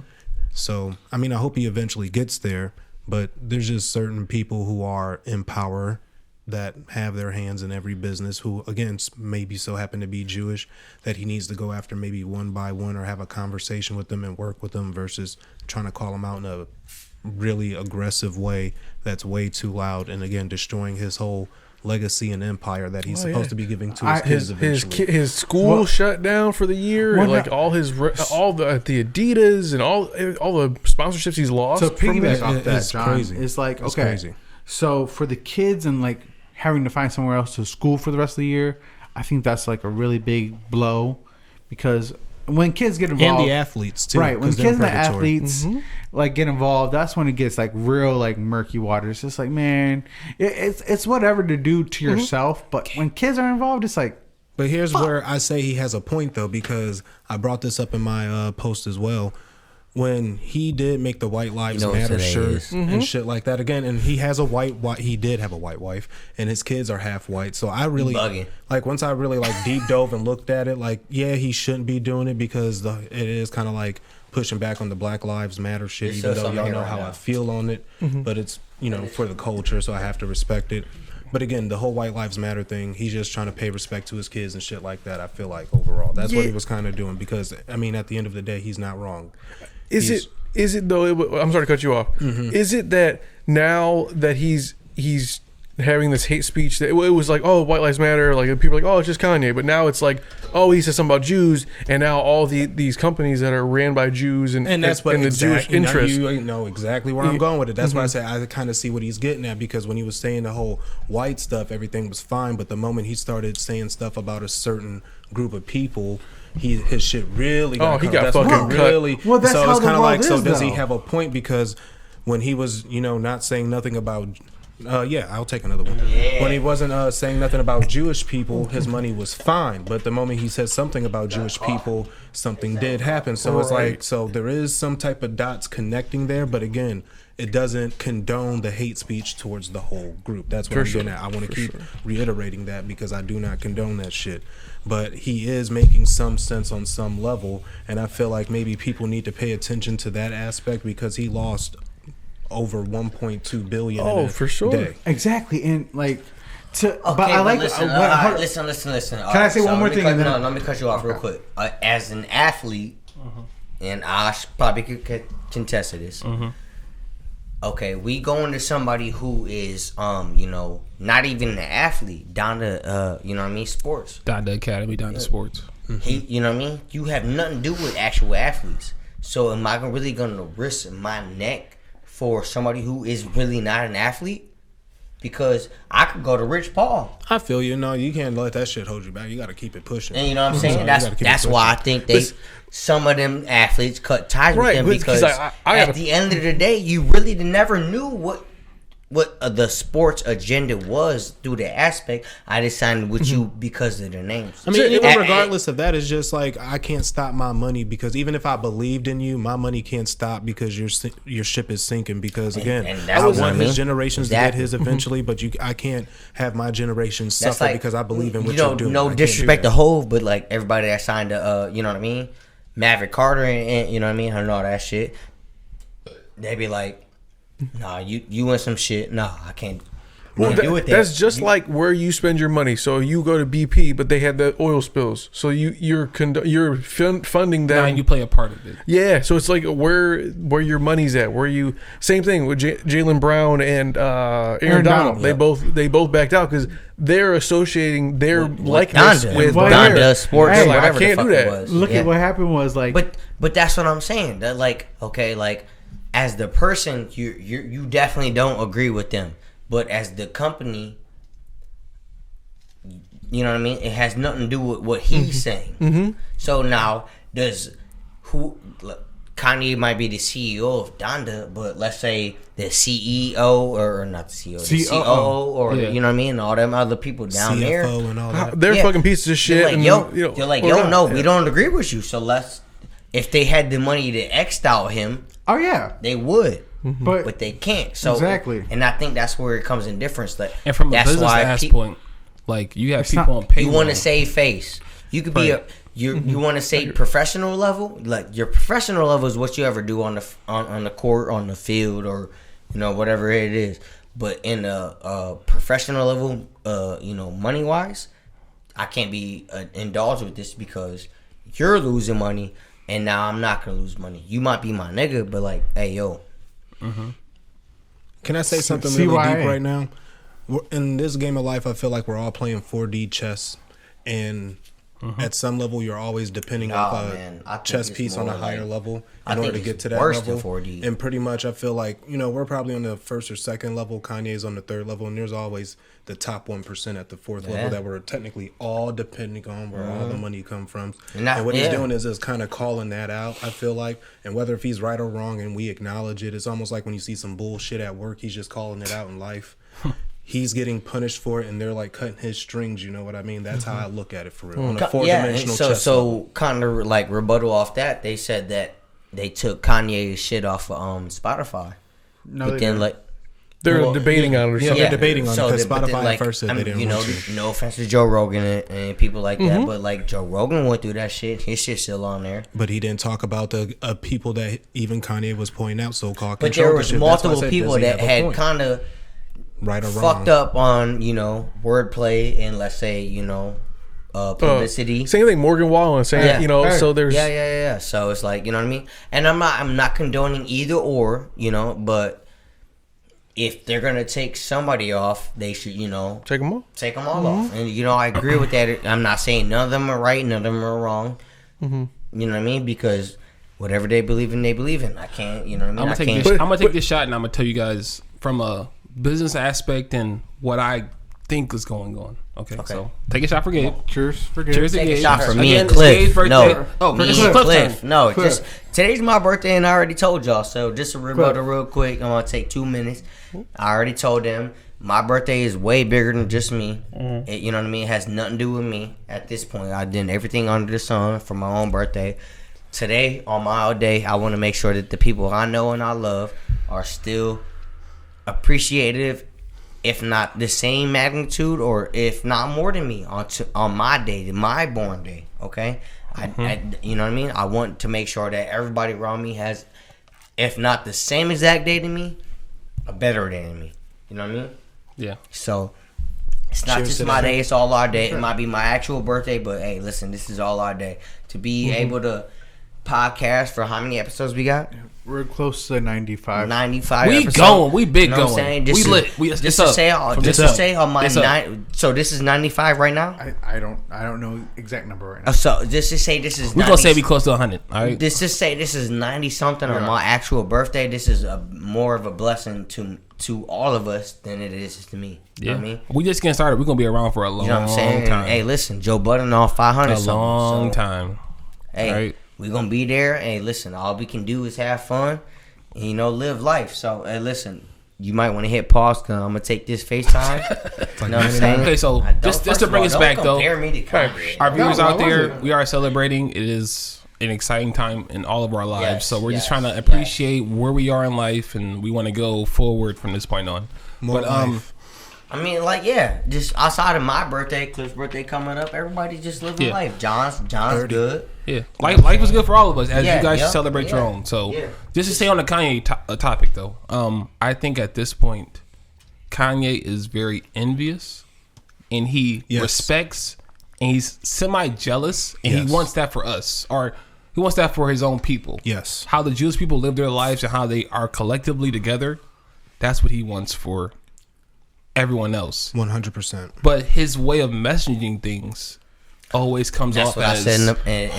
So, I mean, I hope he eventually gets there, but there's just certain people who are in power that have their hands in every business, who again maybe so happen to be Jewish, that he needs to go after maybe one by one, or have a conversation with them and work with them, versus trying to call them out in a really aggressive way that's way too loud, and again destroying his whole legacy and empire that he's supposed to be giving to his kids eventually. His school shut down for the year, and like all the Adidas and all the sponsorships he's lost. So piggyback off that, it's John, crazy. it's like, Crazy. So for the kids and like having to find somewhere else to school for the rest of the year, I think that's like a really big blow because when kids get involved, and the athletes too, right? When kids and the athletes like get involved, that's when it gets like real like murky water. It's just like, man, it's whatever to do to yourself, but when kids are involved, it's like. But here's where I say he has a point though, because I brought this up in my post as well. When he did make the White Lives Matter shirt and shit like that again, and he has he did have a white wife, and his kids are half white. So I really like once I really like deep dove and looked at it, like he shouldn't be doing it because it is kind of like pushing back on the Black Lives Matter shit. Even though y'all know how I feel on it, but it's for the culture, so I have to respect it. But again, the whole White Lives Matter thing, he's just trying to pay respect to his kids and shit like that. I feel like overall, that's what he was kind of doing because I mean, at the end of the day, he's not wrong. Is it though? I'm sorry to cut you off. Is it that now that he's having this hate speech that it was like, oh, White Lives Matter, like people are like, oh, it's just Kanye, but now it's like, oh, he said something about Jews, and now all these companies that are ran by Jews and that's what the Jewish interest. You know exactly where I'm going with it. That's why I say I kind of see what he's getting at, because when he was saying the whole white stuff, everything was fine, but the moment he started saying stuff about a certain group of people, his shit really got fucking really cut. Well, that's so how it's kind of like, so does though. he have a point? Because when he was not saying nothing about I'll take another one. When he wasn't saying nothing about Jewish people, his money was fine, but the moment he said something about Jewish people, something did happen. So it's like, so there is some type of dots connecting there, but again, it doesn't condone the hate speech towards the whole group. That's what I'm getting at. I want to keep reiterating that because I do not condone that shit. But he is making some sense on some level, and I feel like maybe people need to pay attention to that aspect because he lost over 1.2 billion in a day. Exactly, and like but I like listen. Can I say one more thing? Let me cut you off real quick. As an athlete, and I probably could contest to this. Okay, we going to somebody who is not even an athlete, down to sports. Down to academy, down to sports. He, you have nothing to do with actual athletes. So am I really gonna risk my neck for somebody who is really not an athlete? Because I could go to Rich Paul. I feel you. No, you can't let that shit hold you back. You got to keep it pushing. And you know what I'm saying? That's why I think some of them athletes cut ties with them, because at the end of the day, you really never knew what the sports agenda was through the aspect. I just signed with you because of the names. I mean, even regardless of that, it's just like I can't stop my money, because even if I believed in you, my money can't stop because your ship is sinking. Because again, I want his generations to get his eventually, but I can't have my generation suffer because I believe in what you're doing. No disrespect to Hove, but like everybody that signed to Maverick Carter and and all that shit, they be like, nah, you want some shit? Nah, I can't. Well, that's just like where you spend your money. So you go to BP, but they had the oil spills, so you're funding them. Now you play a part of it. Yeah, so it's like where your money's at. Same thing with Jaylen Brown and Aaron Donald. They both backed out because they're associating their likeness with Donda Sports. Hey, I can't do that. Look at what happened was like, but that's what I'm saying. That like as the person, you definitely don't agree with them. But as the company, you know what I mean? It has nothing to do with what he's saying. So now, Kanye might be the CEO of Donda, but let's say the CEO, or not the CEO, the COO, or you know what I mean? All them other people down there. And all that. They're fucking pieces of shit. They're like, we don't agree with you. So if they had the money to extol him, they would. But they can't. So exactly, and I think that's where it comes in difference. Like, and from a business point, like you have people on payroll. You want to save face. You could be you want to say professional level. Like your professional level is what you ever do on the court, on the field, or whatever it is. But in a professional level, money wise, I can't be indulged with this because you're losing money, and now I'm not gonna lose money. You might be my nigga, but like, hey yo. Can I say something really deep right now? In this game of life, I feel like we're all playing 4D chess, and At some level, you're always depending on a chess piece on a higher level in order to get to that level. And pretty much, I feel like, we're probably on the first or second level. Kanye's on the third level, and there's always the top 1% at the fourth level that we're technically all depending on where all the money come from. And what he's doing is kind of calling that out, I feel like. And whether if he's right or wrong and we acknowledge it, it's almost like when you see some bullshit at work, he's just calling it out in life. He's getting punished for it, and they're like cutting his strings. You know what I mean? That's how I look at it for real. On a four-dimensional chess level. Kind of like rebuttal off that, they said that they took Kanye's shit off of Spotify. No, but then like they're debating on it. Or something. They're debating on it because Spotify first said they didn't want to. No offense to Joe Rogan and people like that, but like Joe Rogan went through that shit. His shit's still on there. But he didn't talk about the people that even Kanye was pointing out, so-called. But there was multiple people that had kind of right or wrong fucked up on wordplay and let's say publicity. Same thing, Morgan Wallen saying so there's so it's like, you know what I mean, and I'm not condoning either or, but if they're gonna take somebody off, they should take them all off. And I agree with that. I'm not saying none of them are right, none of them are wrong. You know what I mean, because whatever they believe in, I can't, I'm gonna take this shot, and I'm gonna tell you guys from a business aspect and what I think is going on. Okay. So take a shot for Gabe. Cheers for Gabe. Cheers to Gabe. Take a shot for me and Cliff. No, me and Cliff. No, just today's my birthday, and I already told y'all. So just a rebuttal real quick. I'm gonna take 2 minutes. I already told them my birthday is way bigger than just me. It, you know what I mean? It has nothing to do with me at this point. I did everything under the sun for my own birthday. Today, on my day, I want to make sure that the people I know and I love are still appreciative, if not the same magnitude, or if not more than me on my day, my born day. Okay, I you know what I mean. I want to make sure that everybody around me has, if not the same exact day to me, a better day than me. You know what I mean? Yeah. So it's not just my day; it's all our day. It might be my actual birthday, but hey, listen, this is all our day. To be able to podcast for how many episodes we got? We're close to 95. 95 we episodes. Going. We big going. Saying? We lit. Just to say on my so this is 95 right now? I don't know exact number right now. So just to say this is we're going to say we close to 100. All right. Just to say this is 90 something on my actual birthday. This is more of a blessing to all of us than it is to me. You know what I mean? We just getting started. We're going to be around for a long time. Hey, listen, Joe Budden on 500 a long time. Hey, right. We're going to be there. Hey, listen, all we can do is have fun and, live life. So, hey, listen, you might want to hit pause because I'm going to take this FaceTime. You know what I'm saying? Okay, so just to bring us back, though, our viewers out there, we are celebrating. It is an exciting time in all of our lives. So we're just trying to appreciate where we are in life, and we want to go forward from this point on. I mean, just outside of my birthday, Cliff's birthday coming up, everybody just living life. John's good. Yeah, life is good for all of us as you guys celebrate your own. So, just to stay on the Kanye topic, though, I think at this point, Kanye is very envious, and he respects, and he's semi-jealous, and he wants that for us, or he wants that for his own people. Yes. How the Jewish people live their lives and how they are collectively together, that's what he wants for everyone else. 100%. But his way of messaging things always comes off as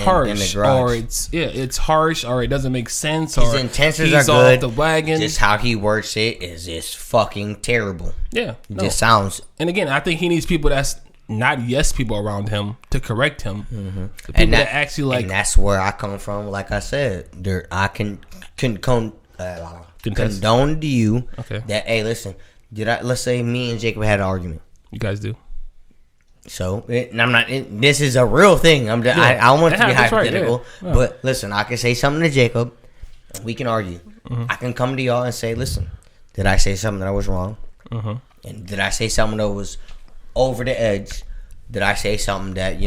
harsh, or it's harsh, or it doesn't make sense, or his intentions are good. Off the wagon. Just how he works it is just fucking terrible. Yeah, just sounds. And again, I think he needs people that's not yes people around him to correct him. The people that actually like. And that's where I come from. Like I said, I can condone to you that hey, listen. Let's say me and Jacob had an argument. You guys do. So, and I'm not. This is a real thing. I don't want it to be hypothetical. Right, but listen, I can say something to Jacob. We can argue. I can come to y'all and say, listen, did I say something that was wrong? And did I say something that was over the edge? Did I say something that,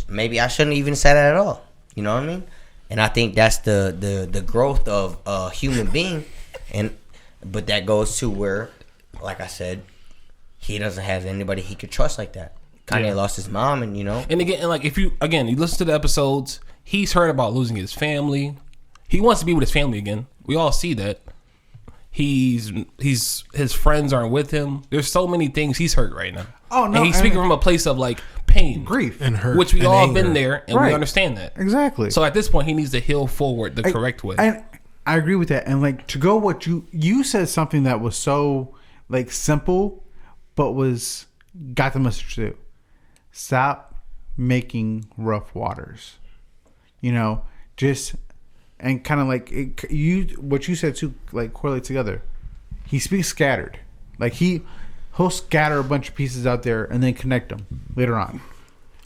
maybe I shouldn't even say that at all? You know what I mean? And I think that's the growth of a human being. But that goes to where, like I said, he doesn't have anybody he could trust like that. Kanye lost his mom, and And again, like if you listen to the episodes, he's heard about losing his family. He wants to be with his family again. We all see that. His friends aren't with him. There's so many things he's hurt right now. Oh no! And he's speaking from a place of like pain, grief, and hurt, which we and all anger. been there, and we understand that exactly. So at this point, he needs to heal forward the correct way. And I agree with that. And like to go, what you said something that was so like simple, but got the message too. Stop making rough waters. Just and kind of like what you said too, like correlate together. He speaks scattered, like he'll scatter a bunch of pieces out there and then connect them later on.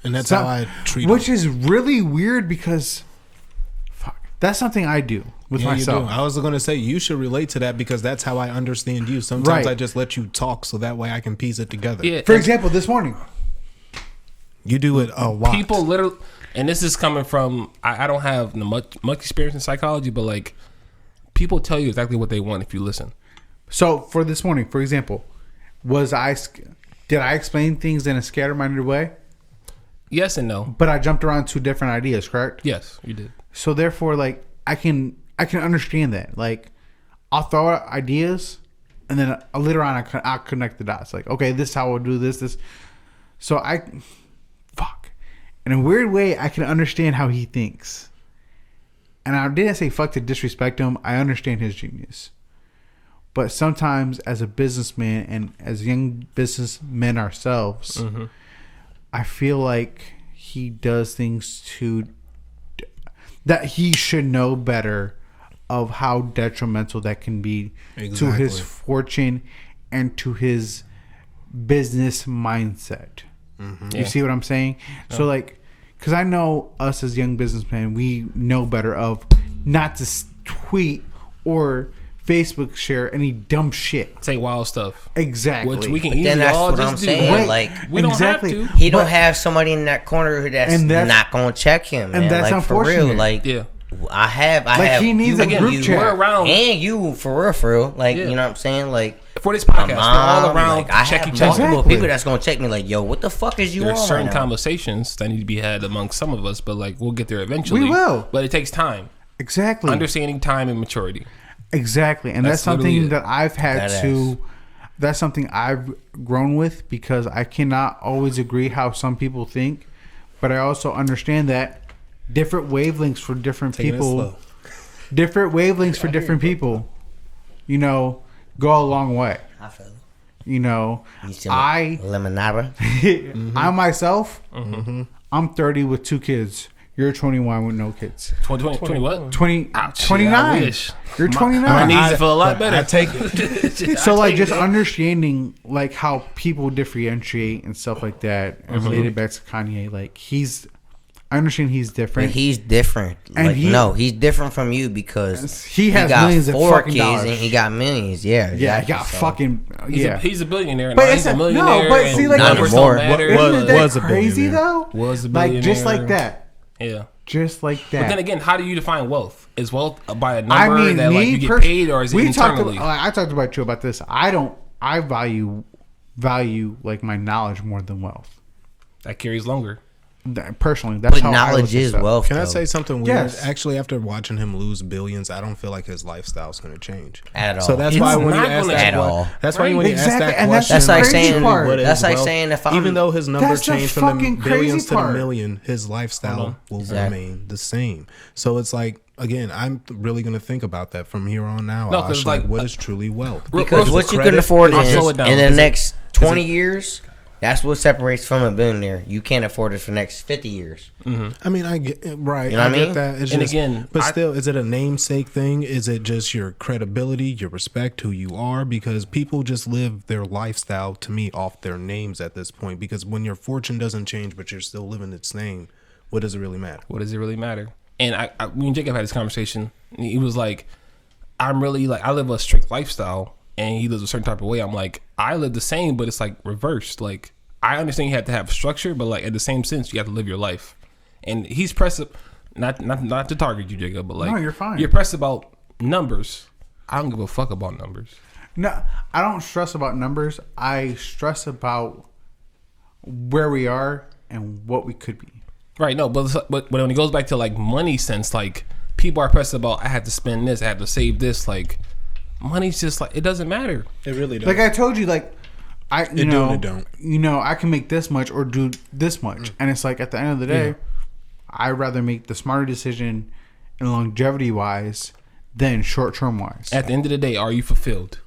And that's how I treat which him. is really weird because that's something I do with myself. You do. I was going to say you should relate to that because that's how I understand you. Sometimes I just let you talk so that way I can piece it together. Yeah, for example, this morning. You do it a lot. People literally, and this is coming from, I don't have much experience in psychology, but like people tell you exactly what they want if you listen. So for this morning, for example, did I explain things in a scattered-minded way? Yes and no. But I jumped around 2 different ideas, correct? Yes, you did. So therefore, like I can understand that. Like I'll throw out ideas, and then later on I'll connect the dots. Like okay, this is how I'll do this. So in a weird way, I can understand how he thinks. And I didn't say fuck to disrespect him. I understand his genius. But sometimes as a businessman and as young businessmen ourselves, I feel like he does things that he should know better of how detrimental that can be to his fortune and to his business mindset. You see what I'm saying? So like, because I know us as young businessmen, we know better of not to tweet or Facebook share any dumb shit. Say wild stuff. Exactly. Which we can But easily then that's all what just I'm do. saying. Right. Like We don't have to. he don't have somebody in that corner that's not gonna check him. And man. that's like, for real. unfortunate. Like Yeah. I have. he needs a group chat. We're around And you for real. Like you know what I'm saying? Like for this my podcast. We're all mom, around like, I check have each other. multiple people that's gonna check me. Like yo, what the fuck is you There's on certain right now? conversations that need to be had among some of us, but like we'll get there eventually. We will. But it takes time. Exactly. Understanding time and maturity. Exactly. And that's something that I've had that's something I've grown with because I cannot always agree how some people think, but I also understand that different wavelengths for different people, different wavelengths for different people, go a long way. I feel it. I limonada. I myself, I'm 30 with 2 kids. You're 21 with no kids. 20 what? 29. I wish. You're 29. My knees feel a lot better. I take it. So like just understanding like how people differentiate and stuff like that and related back to Kanye, like I understand he's different. But he's different. And he's different from you because he has got millions of 4 fucking kids dollars. and he got millions. Yeah, exactly. Yeah, he got fucking He's a billionaire. But He's it's a millionaire. but see, like Not anymore. Isn't that Was a crazy billionaire. though? Was a like just billionaire. like that. Yeah. Just like that. But then again, how do you define wealth? Is wealth by a number that like you get paid, or is it internally? I talked about you about this. I value like my knowledge more than wealth. That carries longer. Personally, that's But how knowledge is wealth. Can I though. say something weird? Yes. Actually, after watching him lose billions, I don't feel like his lifestyle's going to change At all. So that's It's why when you not ask gonna that, at all. that's why when you ask Exactly, that and that's question, the That's like crazy saying- part. what is That's like wealth? saying if I'm- even though his number That's the changed from the fucking billions crazy to the part. million, his lifestyle will Exactly. remain the same. So it's like, again, I'm really going to think about that from here on now. No, 'cause like, like, what is truly wealth? Because Is what it you can credit? afford I'll in slow it down. the Is it- next 20 years, that's what separates from a billionaire. You can't afford it for the next 50 years. I mean, I get right. You know what I get mean? that. It's And just, again, but still, is it a namesake thing? Is it just your credibility, your respect, who you are? Because people just live their lifestyle to me off their names at this point. Because when your fortune doesn't change, but you're still living its name, what does it really matter? What does it really matter? And me and Jacob had this conversation. And he was like, I'm really like, I live a strict lifestyle, and he lives a certain type of way. I'm like, I live the same, but it's like reversed. Like, I understand you have to have structure, but like at the same sense, you have to live your life. And he's pressed, not to target you, Jacob, but like, No, you're fine. You're pressed about numbers. I don't give a fuck about numbers. No, I don't stress about numbers. I stress about where we are and what we could be. Right, no, but when it goes back to like money sense, like people are pressed about, I had to spend this, I had to save this. Like money's just like, it doesn't matter. It really does. Like I told you, like I can make this much or do this much, and it's like at the end of the day, I'd rather make the smarter decision, and longevity wise, than short term wise. At the end of the day, are you fulfilled?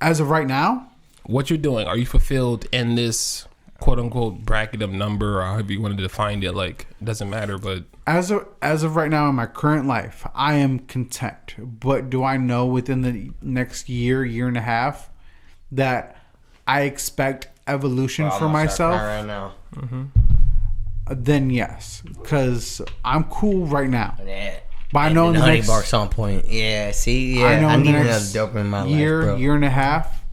As of right now, what you're doing, are you fulfilled in this quote unquote bracket of number, or however you want to define it? Like, it doesn't matter, but as of right now in my current life, I am content. But do I know within the next year and a half that I expect evolution for myself? Right now. Then yes, because I'm cool right now. Yeah. But I know in the honey next bark's on point. Yeah, see, yeah, I need in the another next dope in my year life, bro. and a half,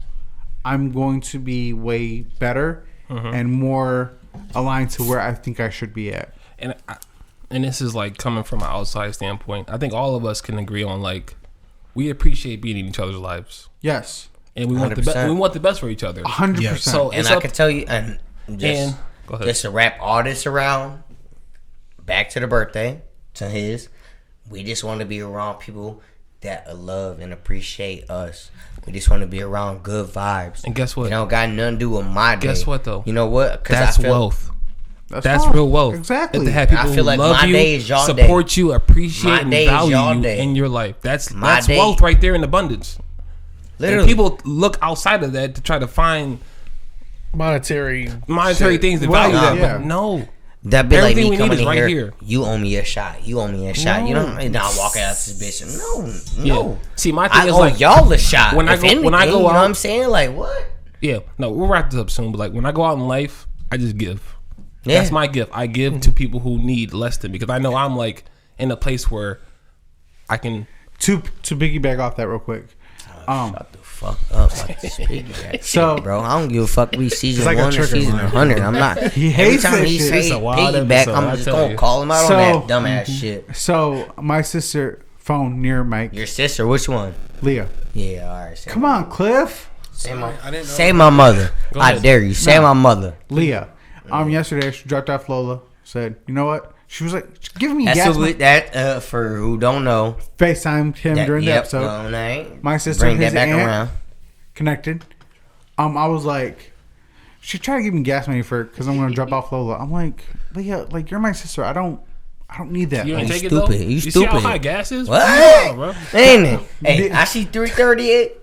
I'm going to be way better and more aligned to where I think I should be at. And this is like coming from an outside standpoint. I think all of us can agree on like we appreciate being in each other's lives. Yes, and we want the best. We want the best for each other. 100%. So, and I can tell you, and just go ahead. Just to wrap all this around, back to the birthday, to his. We just want to be around people that love and appreciate us. We just want to be around good vibes. And guess what? It don't got nothing to do with my day. Guess what though? You know what? That's wealth. That's real wealth. Exactly. And to have people I feel like who love my you, day is y'all support day. you, appreciate My and day is value y'all you day. in your life. That's day. wealth right there in abundance. Literally. And people look outside of that to try to find monetary things to value that. Yeah. But no. That be Everything like we me coming need is in right here. here. You owe me a shot. You owe me a shot. You don't not walking out this bitch. No. Yeah. See, my thing I is owe like y'all a shot. when I go you know out, what I'm saying? Like what? Yeah, no, we'll wrap this up soon. But like when I go out in life, I just give. Yeah. That's my gift. I give to people who need less than me because I know I'm like in a place where I can. To piggyback off that real quick. Shut the fuck up. So, bro, I don't give a fuck. We season like 1 or season 100. I'm not. He Every hates time that he shit. say It's a wild piggyback, episode, I'm I just tell gonna you. call him out on that dumbass shit. So my sister phone near Mike. Your sister, which one? Leah. Yeah, all right. Come on, Cliff. Say my mother. I dare you. Say my mother. Leah. Yesterday she dropped off Lola. Said, you know what? She was like, give me That's gas. that for who don't know. FaceTimed him during the episode. My sister Bring and his that back aunt around. connected. I was like, she tried to give me gas money for because I'm gonna drop off Lola. I'm like, Leah, like you're my sister. I don't need that. You Like, ain't take it stupid. though. You You see how stupid. high gas is? What? Yeah, bro. Ain't it? Hey, I see 338.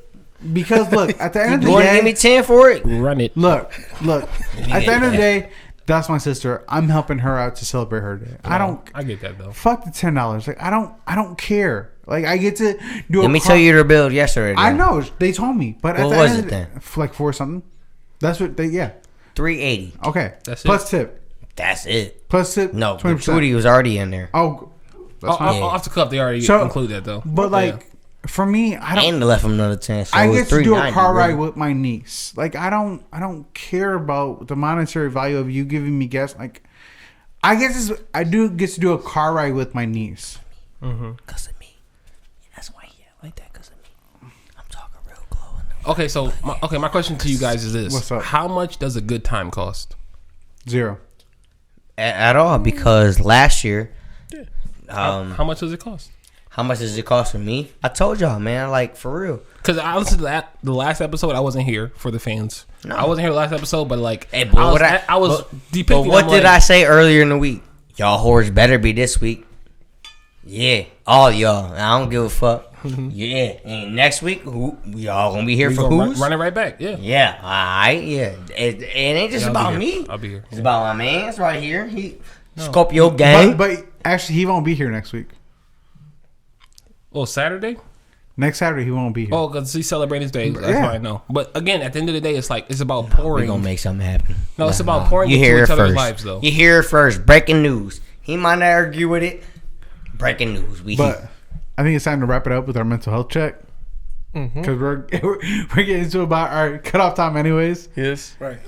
because look, at the end of You the want to give me day, 10 for it? Run it. look. At the end of the day, that's my sister. I'm helping her out to celebrate her day. I get that though. Fuck the $10. Like I don't care. Like I get to do. Let me tell you the bill yesterday. I know they told me, but at What the was end it of then? like 4 something. That's what they 380. Okay. That's it? Plus tip. That's it. Plus tip. No, 20%. Trudy was already in there. Oh, that's fine. Off the cuff, they already So- include that though. But like for me, I don't. And left him another 10. So I it was get to do a 390, car ride really. with my niece. Like I don't care about the monetary value of you giving me gas. Like I do get to do a car ride with my niece. Because of me. That's why he like that, because of me. I'm talking real close. Okay, so my question to you guys is this: What's up? How much does a good time cost? 0. At all, because last year, How much does it cost? how much does it cost for me? I told y'all, man, like for real. Because I listened to the last episode. I wasn't here for the fans. No. I wasn't here last episode, but like Hey, but I was depicting. But what I'm did like, I say earlier in the week? Y'all whores better be this week. Yeah, all y'all. I don't give a fuck. Yeah, and next week, y'all gonna be here we for gonna who's? run it right back? Yeah. Yeah, alright, yeah. It ain't just Yeah, I'll about be here. me. I'll be here. It's about my man's right here. Scorpio gang. But actually, he won't be here next week. Oh, Saturday? Next Saturday, he won't be here. Oh, because he's celebrating his day. That's Yeah. why I know. But again, at the end of the day, it's like it's about We pouring. gonna make something happen. No, it's about pouring You into hear each it other's first. lives, though. You hear it first. Breaking news. He might not argue with it. Breaking news. But I think it's time to wrap it up with our mental health check. Because we're getting into about our cutoff time anyways. Yes. Right.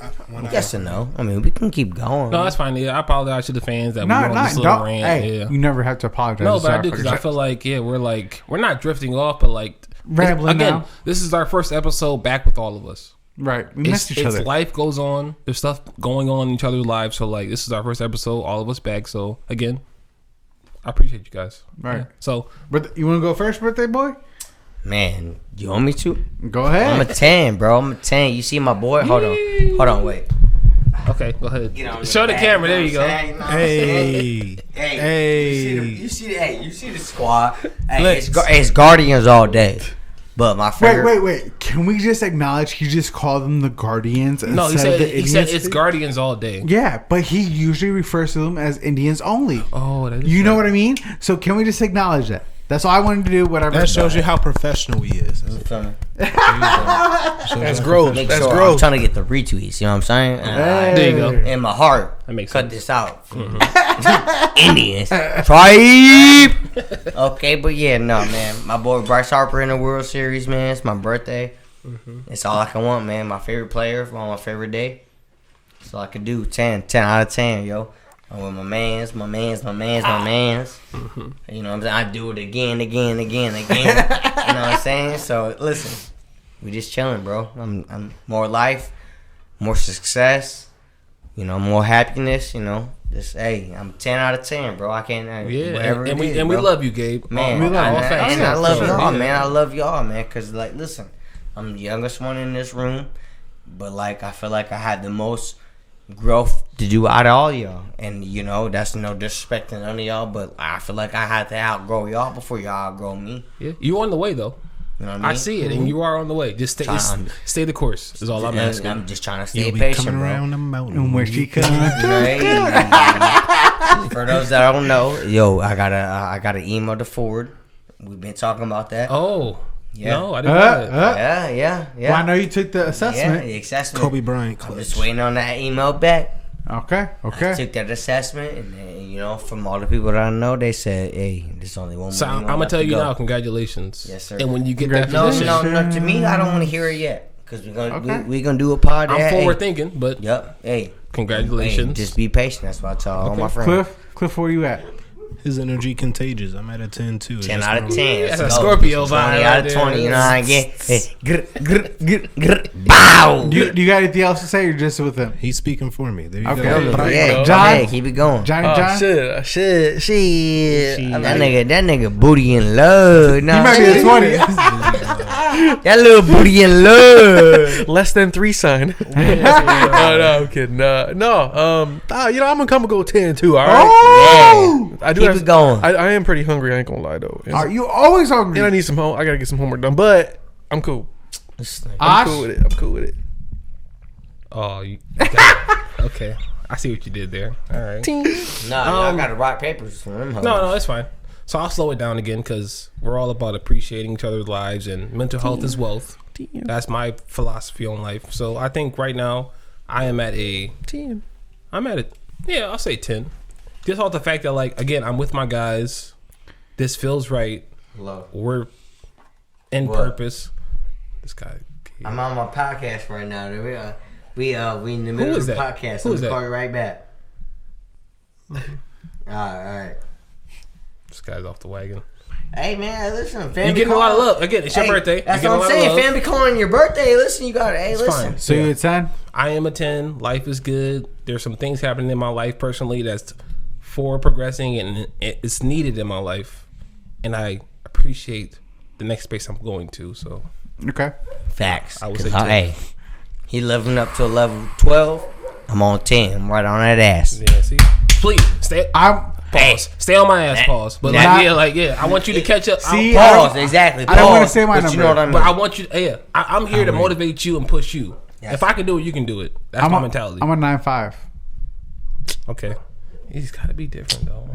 yes and no. I mean, we can keep going. No, that's fine. Yeah, I apologize to the fans that we were on this little don't. rant. Hey, Yeah. you never have to apologize. No, It's but I our do because fucking I feel like we're not drifting off, but like Rambling again. now. This is our first episode back with all of us. right. We missed each other. Life goes on. There's stuff going on in each other's lives. So like this is our first episode, all of us back. So again, I appreciate you guys. Right. Yeah. So But you want to go first, birthday boy? Man, you want me to? Go ahead. I'm a 10, bro. I'm a 10. You see my boy? Hold on, wait. Okay, go ahead. Show the camera. There you go. Hey. You see the squad. Hey, it's Guardians all day. But my favorite. Wait. Can we just acknowledge he just called them the Guardians? No, he said it's Guardians all day. Yeah, but he usually refers to them as Indians only. Oh, that is you know what I mean? So can we just acknowledge that? That's all I wanted to do. Whatever. That shows you how professional he is. That's growth. That's growth. I'm trying to get the retweets. You know what I'm saying? There you go. In my heart, that makes cut sense. this out. Indians tribe. Okay, but yeah, no, man. My boy Bryce Harper in the World Series, man. It's my birthday. It's all I can want, man. My favorite player on my favorite day. That's all I could do. 10 out of 10, yo. I'm with my mans. You know what I'm saying? I do it again. You know what I'm saying? So listen, we just chilling, bro. I'm more life, more success, more happiness, Just I'm 10 out of 10, bro. I can't and we love you, Gabe. Man, I love y'all, man. I love y'all, man. Cause listen, I'm the youngest one in this room, but I feel like I had the most growth to do out of all y'all, and that's no disrespect to none of y'all, but I feel like I had to outgrow y'all before y'all outgrow me. Yeah, you on the way though. You know what I mean? I see it, and you are on the way. Just stay the course. Is all I'm asking. I'm just trying to stay You'll be patient, coming bro. around the mountain. And where she comes. For those that don't know, I got an email to forward. We've been talking about that. Oh. Yeah. No, I didn't know that. Yeah. Well, I know you took the assessment. Yeah, the assessment. Kobe Bryant clutch. I'm just waiting on that email back. Okay. I took that assessment, and then, from all the people that I know, they said, "Hey, there's only one." So I'm gonna tell you now, congratulations. Yes, sir. And when you get that position, no. To me, I don't want to hear it yet because we're gonna do a pod. I'm forward thinking, but yep. Hey, congratulations. Just be patient. That's what I tell all my friends. Cliff, where you at? His energy contagious. I'm at a 10 too. 10 out of 10. That's a Scorpio vibe. 20 out of 20. You know how I get? Hey, bow. Do you got anything else to say, or just with him? He's speaking for me. There you Okay. go. Yeah, John? Hey, keep it going. John. Shit. That nigga booty in love. Nah, You might be a 20. that little booty in love. Less than 3 sign. No, I'm kidding. I'm gonna come and go 10 too. All right. Oh! I do Keep it going. I am pretty hungry. I ain't gonna lie though. Are you always hungry? And I need some I gotta get some homework done, but I'm cool. I'm cool with it. Oh, you got it. Okay. I see what you did there. All right. I got to write papers for them. No, it's fine. So I'll slow it down again because we're all about appreciating each other's lives, and mental health is wealth. That's my philosophy on life. So I think right now I am at a 10. I'll say 10. Just off the fact that, again, I'm with my guys. This feels right. Love. We're in purpose. This guy. I'm on my podcast right now. We in the middle of the podcast. Who is that? Call you right back. All right. This guy's off the wagon. Hey man, listen, fam. You're getting a lot of love. Again, it's your birthday. That's what I'm saying. Fam be calling your birthday. Listen, you got it. Hey, listen. Fine. So you're a 10? I am a 10. Life is good. There's some things happening in my life personally that's forward progressing, and it's needed in my life. And I appreciate the next space I'm going to. So Okay. Facts. I would say 10. Hey, he leveling up to a level 12. I'm on 10. I'm right on that ass. Yeah, see? Please, stay. Pause. Stay on my ass, pause. But I want you to catch up. See, pause, exactly. Pause, I don't want to say my number. You know what I mean? But I want you I'm here to motivate you and push you. Yes. If I can do it, you can do it. That's my mentality. I'm a 9.5. Okay. He's got to be different, though.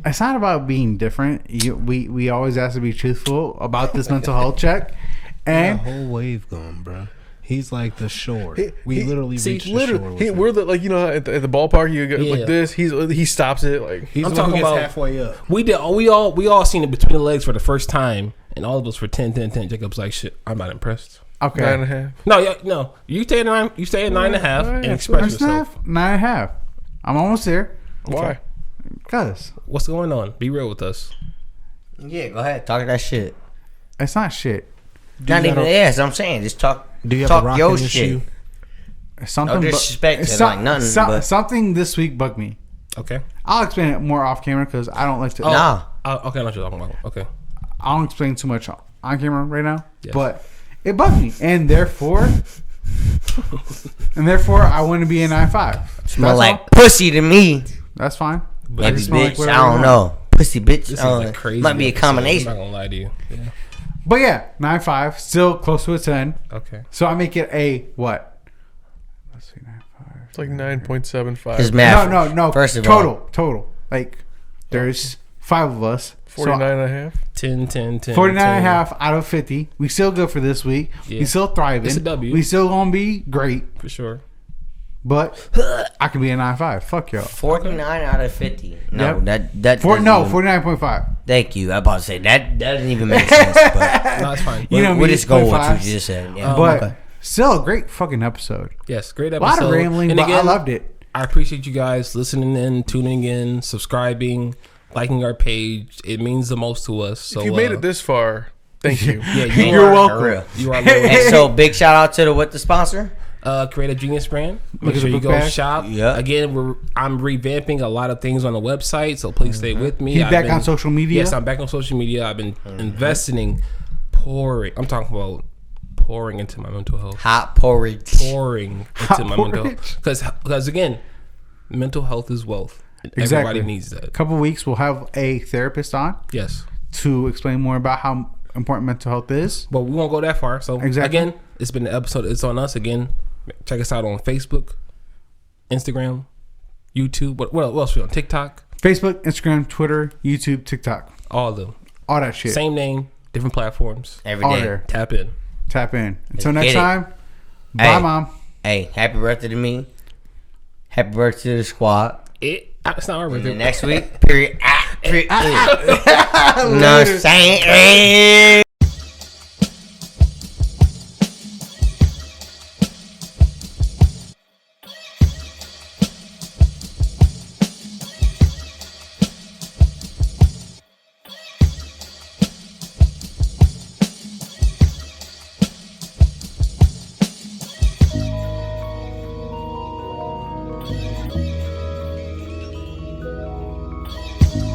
It's not about being different. We always have to be truthful about this mental health check. And the whole wave going, bro. He's like the shore. We literally reached the shore. We're at the ballpark. You go like this. He stops it. Like I'm talking about halfway up. We all seen it between the legs for the first time, and all of us were 10. Jacob's like, shit, I'm not impressed. Okay. 9.5. No. You stay at 9. You stay at 9.5 and express yourself. 9.5. I'm almost there. Why? Because what's going on? Be real with us. Yeah, go ahead. Talk that shit. It's not shit. Not even ass. I'm saying, just talk. Do you have a rocking issue? Shit. Something no disrespect to nothing. But something this week bugged me. Okay. I'll explain it more off camera because I don't like to. Nah. Okay, I know what you're talking about. Okay. I don't explain too much on camera right now, but it bugged me, and therefore, I want to be a 9-5. Smell like pussy to me. That's fine. Maybe bitch, I don't know. Pussy bitch. This is crazy. Might be a combination. I'm not gonna lie to you. Yeah. But yeah, 9-5, still close to a 10. Okay. So I make it a what? Let's see, 9-5. It's like 9.75. His math. No. First of all, Total. Like, there's 5 of us. 49 and a half. 10. 49 and a half out of 50. We still good for this week. Yeah. We still thriving. It's a W. We still gonna be great. For sure. But I can be a 9-5. Fuck y'all. 49 out of 50. No, yep. that 49.5. Thank you. I about to say that doesn't even make sense. But no, it's fine. We'll just go with what you just said. Yeah. But still a great fucking episode. Yes, great episode. A lot of rambling, but I loved it. I appreciate you guys listening in, tuning in, subscribing, liking our page. It means the most to us. So if you made it this far, thank you. Yeah, you're welcome. You are. And so big shout out to the sponsor. Creative Genius brand. Make sure you go shop. Yeah. Again, I'm revamping a lot of things on the website, so please stay with me. He's back on social media. Yes, I'm back on social media. I've been investing, pouring into my mental health. Hot porridge. Pouring into my mental health. Because again, mental health is wealth. Exactly. Everybody needs that. A couple of weeks, we'll have a therapist on. Yes. To explain more about how important mental health is. But we won't go that far. So again, it's been an episode. It's on us again. Check us out on Facebook, Instagram, YouTube. What else we on? TikTok? Facebook, Instagram, Twitter, YouTube, TikTok. All of them. All that shit. Same name, different platforms. Every all day. there. Tap in. Until next time, bye, Mom. Hey, happy birthday to me. Happy birthday to the squad. It's not our birthday. Next week, period. No saying.